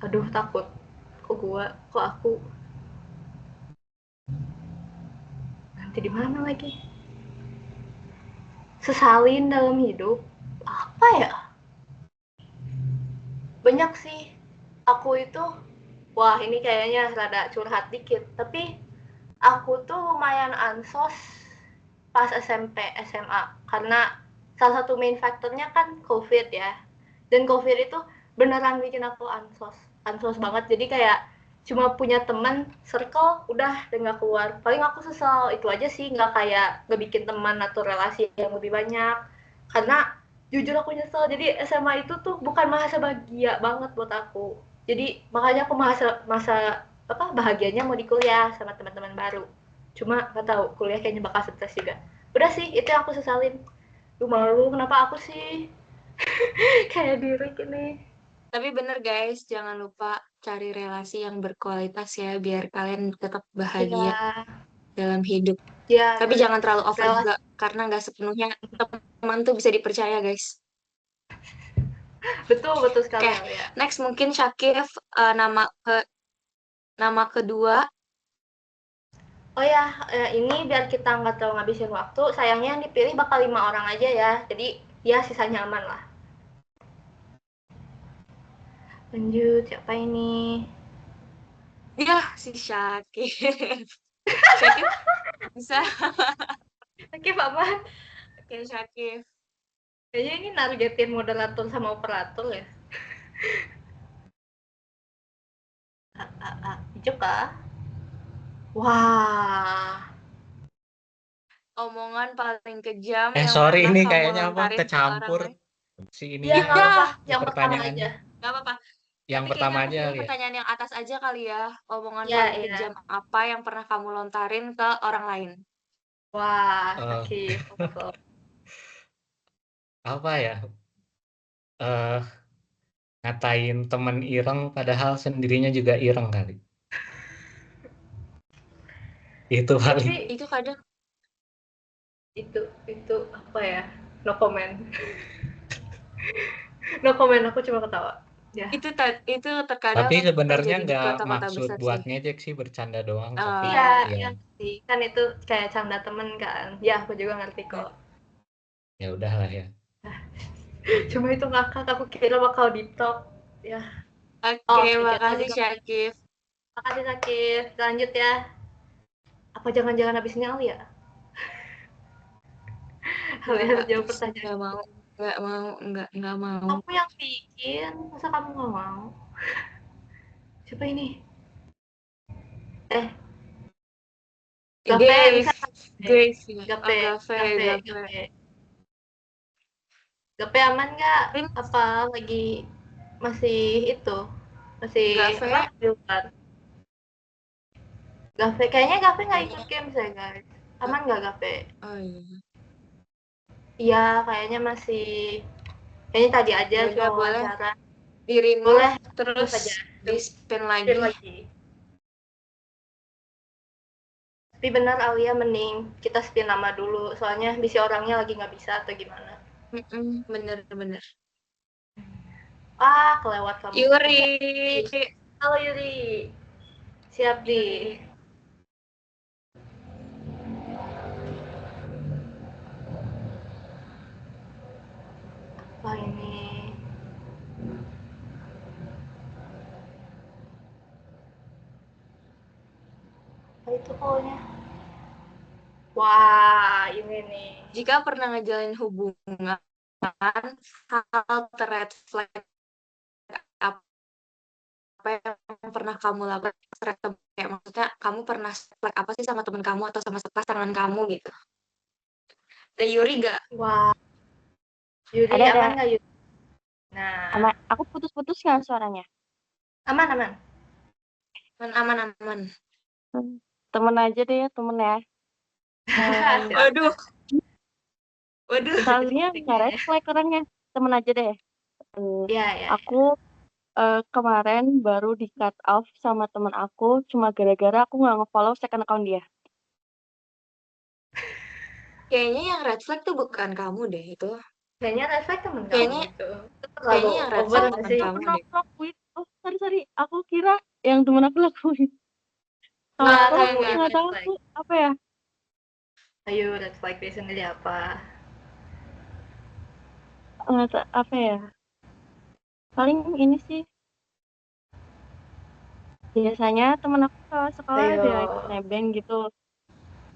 Speaker 1: Aduh, takut. Kok gua, kok aku. Nanti di mana lagi? Sesalin dalam hidup. Apa ya? Banyak sih. Aku itu, wah ini kayaknya rada curhat dikit. Tapi aku tuh lumayan ansos pas SMP, SMA. Karena salah satu main faktornya kan COVID ya. Dan COVID itu beneran bikin aku ansos. Ansos banget. Jadi kayak cuma punya teman circle udah dan nggak keluar. Paling aku sesal itu aja sih, nggak kayak nggak bikin teman atau relasi yang lebih banyak. Karena jujur aku nyesel. Jadi SMA itu tuh bukan masa bahagia banget buat aku. Jadi makanya aku masa bahagianya mau di kuliah sama teman-teman baru. Cuma nggak tahu kuliah kayaknya bakal stres juga. Udah sih itu yang aku sesalin. Lu malu kenapa aku sih kayak diri gini.
Speaker 2: Tapi bener guys, jangan lupa cari relasi yang berkualitas ya, biar kalian tetap bahagia dalam hidup.
Speaker 1: Ya,
Speaker 2: tapi jangan terlalu over
Speaker 1: relasi.
Speaker 2: juga, karena nggak sepenuhnya teman tuh bisa dipercaya guys.
Speaker 1: Betul sekali.
Speaker 2: Okay. Ya. Next mungkin Syakif, nama kedua.
Speaker 1: Oh ya, ini biar kita nggak terlalu ngabisin waktu, sayangnya yang dipilih bakal 5 orang aja ya, jadi ya sisanya aman lah. Lanjut, siapa ini?
Speaker 2: Ya, si Syakif. Syakif, bisa?
Speaker 1: Syakif apa?
Speaker 2: Oke, Syakif.
Speaker 1: Kayaknya ini nargetin moderator sama operator ya. Hijau kah? Wah.
Speaker 2: Omongan paling kejam yang
Speaker 14: sorry
Speaker 2: pernah
Speaker 14: ini
Speaker 2: kamu
Speaker 14: kayaknya apa
Speaker 2: lontarin
Speaker 14: kecampur
Speaker 2: ke orang lain.
Speaker 14: si ini
Speaker 1: Ya, nggak apa-apa. Yang pertama
Speaker 14: pertanyaannya.
Speaker 1: aja.
Speaker 2: Nggak apa-apa.
Speaker 14: Yang
Speaker 2: tapi
Speaker 14: pertama
Speaker 2: kayaknya
Speaker 14: aja
Speaker 2: aku
Speaker 14: ya.
Speaker 2: pertanyaan yang atas aja kali ya. Omongan
Speaker 1: Ya,
Speaker 2: paling kejam apa yang pernah kamu lontarin ke orang lain?
Speaker 1: Wah, Syakif.
Speaker 14: Apa ya? Ngatain temen ireng padahal sendirinya juga ireng kali. Itu paling.
Speaker 1: Tapi
Speaker 2: itu kadang
Speaker 1: itu apa ya? No comment. No comment, aku cuma ketawa. Ya.
Speaker 2: Itu terkadang
Speaker 14: Tapi sebenarnya
Speaker 2: terjadi di
Speaker 14: nggak
Speaker 2: kota-kota
Speaker 14: maksud
Speaker 2: besar
Speaker 14: buat
Speaker 2: sih.
Speaker 14: ngejek sih, bercanda doang. Tapi
Speaker 1: Iya sih, kan itu kayak canda temen kan. Ya, aku juga ngerti kok.
Speaker 14: Ya udahlah ya.
Speaker 1: Cuma itu ngakak, aku kira bakal di top. Ya.
Speaker 2: Oke, makasih Syakif.
Speaker 1: Makasih Syakif. Lanjut ya. Apa jangan-jangan habis ini Alia? Alia harus jawab pertanyaan.
Speaker 2: Nggak mau.
Speaker 1: Aku yang bikin, masa kamu nggak mau? Siapa ini? Gape bisa? Gape aman nggak? Apa lagi masih itu? Masih apa? Gape, kayaknya Gape nggak ikut games ya guys. Aman nggak Gape?
Speaker 2: Oh iya.
Speaker 1: Iya, kayaknya masih. Kayaknya tadi aja
Speaker 2: cuma
Speaker 1: wawancara.
Speaker 2: Dirimu
Speaker 1: boleh
Speaker 2: terus
Speaker 1: aja.
Speaker 2: di spin lagi.
Speaker 1: Tapi benar Alia, mending kita spin nama dulu, soalnya bisi orangnya lagi nggak bisa atau gimana.
Speaker 2: Bener.
Speaker 1: Kelewat kamu.
Speaker 2: Yuri.
Speaker 1: Halo Yuri. Siap di. Apa ini? gitu pokoknya. Wah, ini nih.
Speaker 2: Jika pernah ngejalin hubungan, hal red flag apa yang pernah kamu lakukan? Kayak maksudnya kamu pernah flag apa sih sama temen kamu atau sama pasangan kamu gitu? Ada Yuri nggak?
Speaker 1: Wah, Yuri
Speaker 12: Ada.
Speaker 1: aman nggak Yuri? Nah,
Speaker 12: Aku putus-putus nggak suaranya?
Speaker 1: aman.
Speaker 2: Aman.
Speaker 12: Temen aja deh ya, temen ya.
Speaker 2: Waduh.
Speaker 12: Soalnya nggak red flag orangnya. Temen aja deh.
Speaker 1: Iya.
Speaker 12: Aku kemarin baru di cut off sama temen aku cuma gara-gara aku nggak nge-follow second account dia.
Speaker 2: Kayaknya yang red flag tuh bukan kamu deh itu.
Speaker 1: Kayaknya red flag temen kamu
Speaker 2: Kayaknya
Speaker 1: itu.
Speaker 2: kayaknya yang red flag bukan kamu deh.
Speaker 12: Oh, sorry. Aku kira yang temen aku lakuin. Nggak tahu aku apa ya.
Speaker 1: Ayo red flag biasanya apa?
Speaker 12: Apa ya? Paling ini sih. Biasanya temen aku kalau sekolah dia ikut nebeng gitu.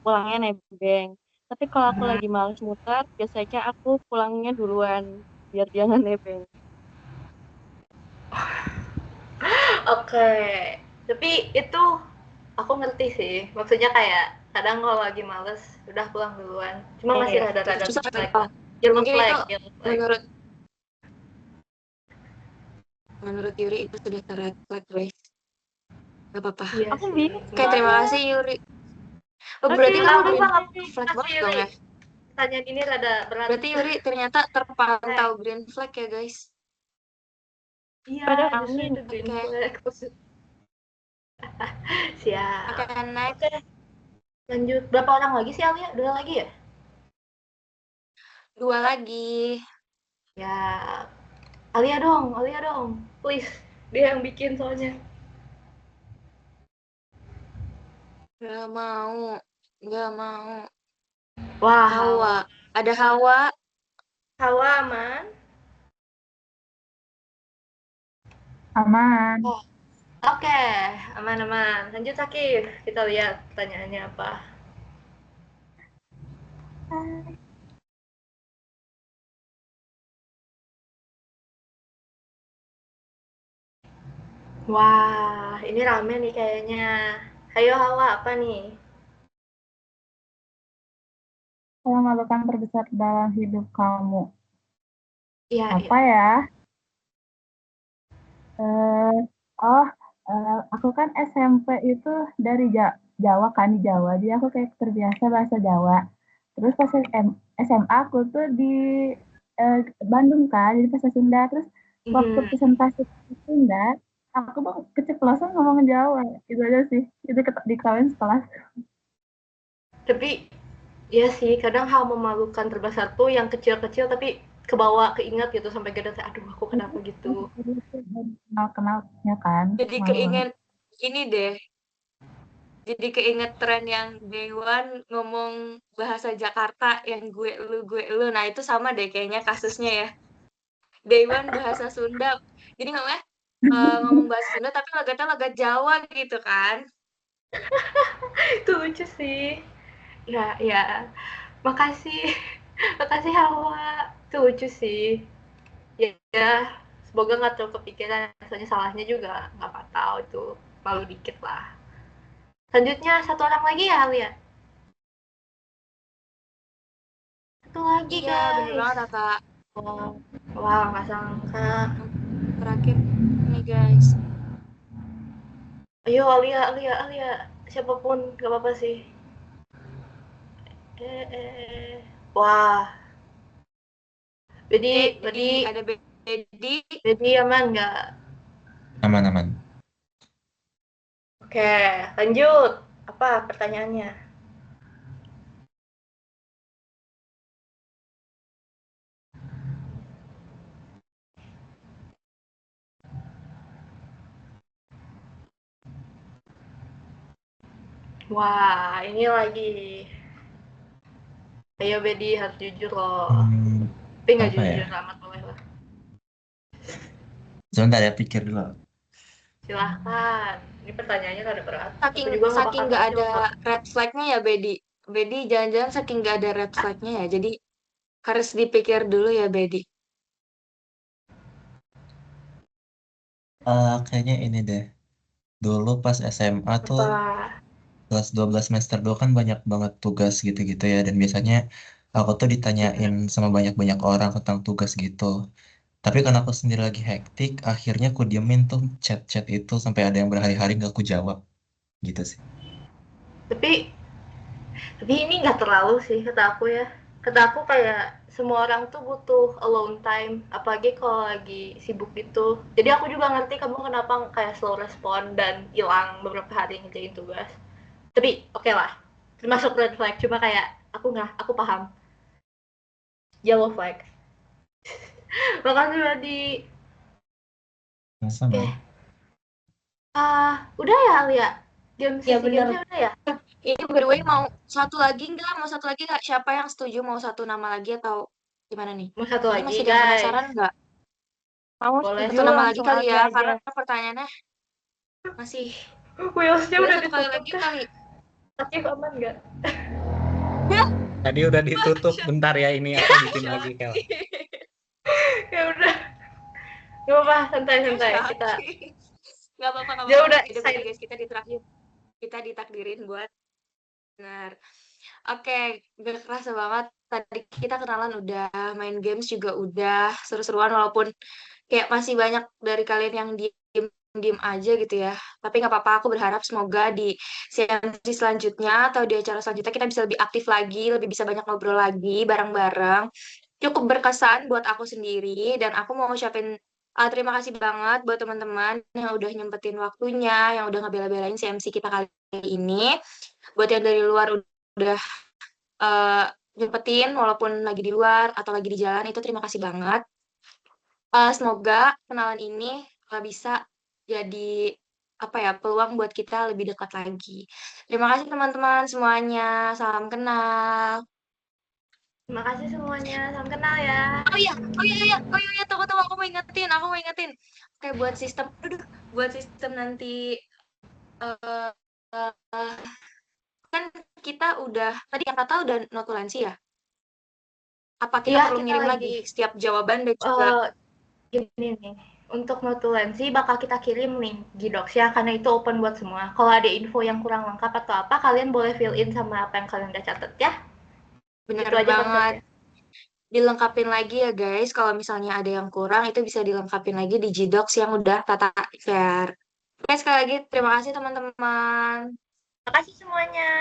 Speaker 12: Pulangnya nebeng. Tapi kalau aku lagi males muter, biasanya aku pulangnya duluan biar dia nggak nebeng.
Speaker 1: Oke. Tapi itu aku ngerti sih. Maksudnya kayak kadang kalau lagi males udah pulang duluan. Cuma masih rada-rada flag.
Speaker 2: Mungkin itu menurut Yuri itu sudah red flag guys. Gak apa-apa.
Speaker 1: Iya
Speaker 12: aku
Speaker 1: sih.
Speaker 2: Oke, terima kasih Yuri. Berarti kamu green flag banget dong ya?
Speaker 1: Pertanyaan ini rada berat.
Speaker 2: Berarti Yuri ternyata terpantau green flag ya guys?
Speaker 1: Iya, justru itu green flag. Siap.
Speaker 2: Oke, next.
Speaker 1: Lanjut. Berapa orang lagi sih Alia? 2 lagi ya?
Speaker 2: 2 lagi.
Speaker 1: Ya. Alia dong. Please. Dia yang bikin soalnya.
Speaker 2: Gak mau.
Speaker 1: Wah.
Speaker 2: Hawa. Ada Hawa.
Speaker 1: Hawa aman?
Speaker 9: Aman.
Speaker 1: Oke, aman. Lanjut Sakif. Kita lihat pertanyaannya apa. Wah, ini rame nih kayaknya. Ayo Hawa, apa nih?
Speaker 9: Pengalaman terbesar dalam hidup kamu.
Speaker 1: Iya.
Speaker 9: Apa ya? Aku kan SMP itu dari Jawa kan, di Jawa. Jadi aku kayak terbiasa bahasa Jawa. Terus pas SMA aku tuh di Bandung kan, jadi bahasa Sunda. Terus waktu presentasi Sunda, aku tuh keceplosan ngomong Jawa. Itu aja sih. Itu diketawain sekelas.
Speaker 1: Tapi ya sih, kadang hal memalukan terbesar tuh yang kecil-kecil tapi kebawa keingat gitu sampai gede, aduh aku kenapa gitu.
Speaker 9: Kenalnya kan.
Speaker 2: Jadi keinget ini deh. Jadi keinget tren yang Day One ngomong bahasa Jakarta yang gue lu. Nah itu sama deh kayaknya kasusnya ya. Day One bahasa Sunda. Jadi ngomong bahasa Sunda tapi logatnya logat Jawa gitu kan.
Speaker 1: Itu lucu sih. Ya. Makasih Hawa. Itu lucu sih. Ya, semoga nggak terlalu kepikiran. Soalnya salahnya juga nggak fatal itu. Malu dikit lah. Selanjutnya 1 orang lagi ya Alia? 1 lagi
Speaker 2: iya,
Speaker 1: guys.
Speaker 2: bener banget Kak.
Speaker 1: Wah, nggak sangka.
Speaker 2: Terakhir nih guys.
Speaker 1: Ayo Alia. Siapapun nggak apa-apa sih. Wah. Bedi
Speaker 2: ada
Speaker 1: Bedi aman nggak?
Speaker 6: Aman.
Speaker 1: Oke, lanjut. Apa pertanyaannya? Wah, ini lagi. Ayo Bedi, harus jujur loh. Tapi nggak jujur amat boleh lah.
Speaker 6: Sebentar ya, pikir dulu.
Speaker 1: Silahkan. Ini pertanyaannya rada berat.
Speaker 2: Saking
Speaker 1: Aku juga
Speaker 2: saking
Speaker 1: bakal
Speaker 2: nggak
Speaker 1: kasih
Speaker 2: ada
Speaker 1: nomor.
Speaker 2: red flagnya ya, Bedi. Bedi jangan-jangan saking nggak ada red flagnya ya. Jadi harus dipikir dulu ya, Bedi.
Speaker 6: Kayaknya ini deh. Dulu pas SMA tuh
Speaker 1: Apa?
Speaker 6: kelas 12 semester 2 kan banyak banget tugas gitu-gitu ya. Dan biasanya aku tuh ditanyain sama banyak-banyak orang tentang tugas gitu. Tapi karena aku sendiri lagi hektik, akhirnya aku diemin tuh chat-chat itu sampai ada yang berhari-hari gak aku jawab. Gitu sih.
Speaker 1: Tapi ini nggak terlalu sih kata aku ya. Kata aku kayak semua orang tuh butuh alone time, apalagi kalau lagi sibuk gitu. Jadi aku juga ngerti kamu kenapa kayak slow respon dan hilang beberapa hari ngerjain tugas. Tapi oke lah, termasuk red flag. Cuma kayak aku paham. Yellow flag. Makasih Badi.
Speaker 6: Sama.
Speaker 1: Udah ya Alia?
Speaker 2: Ya bener.
Speaker 1: Gamesnya udah ya?
Speaker 2: Ini by the way mau satu lagi nggak? Siapa yang setuju mau satu nama lagi atau gimana nih?
Speaker 1: Mau satu
Speaker 2: Ini
Speaker 1: lagi
Speaker 2: masih ada yang
Speaker 1: guys.
Speaker 2: penasaran nggak?
Speaker 12: Mau
Speaker 1: Boleh.
Speaker 2: Satu nama lagi
Speaker 12: langsung
Speaker 2: kali
Speaker 12: aja
Speaker 2: ya,
Speaker 12: aja.
Speaker 2: karena pertanyaannya masih.
Speaker 1: Wheelsnya
Speaker 2: Boleh
Speaker 1: udah
Speaker 2: satu kali
Speaker 1: ditutup
Speaker 2: lagi
Speaker 1: kan?
Speaker 2: kali.
Speaker 1: Aktif aman nggak?
Speaker 14: Tadi udah ditutup, bentar ya ini aku bikin lagi Kel.
Speaker 1: Ya udah. Gak apa-apa, santai-santai kita.
Speaker 2: Nggak apa-apa.
Speaker 1: Ya udah,
Speaker 2: Itu berarti guys, kita ditakdirin buat benar. Oke, gak kerasa banget. Tadi kita kenalan udah, main games juga udah, seru-seruan walaupun kayak masih banyak dari kalian yang diem aja gitu ya. Tapi nggak apa-apa, aku berharap semoga di CMC selanjutnya atau di acara selanjutnya kita bisa lebih aktif lagi, lebih bisa banyak ngobrol lagi bareng-bareng. Cukup berkesan buat aku sendiri dan aku mau ngucapin terima kasih banget buat teman-teman yang udah nyempetin waktunya, yang udah ngebela-belain CMC kita kali ini. Buat yang dari luar udah uh, nyempetin walaupun lagi di luar atau lagi di jalan, itu terima kasih banget. Semoga kenalan ini bisa jadi peluang buat kita lebih dekat lagi. Terima kasih teman-teman semuanya. Salam kenal.
Speaker 1: Terima kasih semuanya. Salam kenal ya.
Speaker 2: Oh iya, tunggu, aku mau ingetin. Oke, buat sistem nanti kan kita tadi yang kata udah notulensi ya? Apa kita perlu ngirim lagi setiap jawaban dan juga
Speaker 1: gini nih, untuk notulensi bakal kita kirim link Gdocs ya, karena itu open buat semua. Kalau ada info yang kurang lengkap atau apa, kalian boleh fill in sama apa yang kalian udah catat ya.
Speaker 2: Bener
Speaker 1: itu aja
Speaker 2: banget.
Speaker 1: konsepnya.
Speaker 2: Dilengkapin lagi ya guys, kalau misalnya ada yang kurang itu bisa dilengkapin lagi di Gdocs yang udah Tata share. Oke, sekali lagi terima kasih teman-teman.
Speaker 1: Terima kasih semuanya.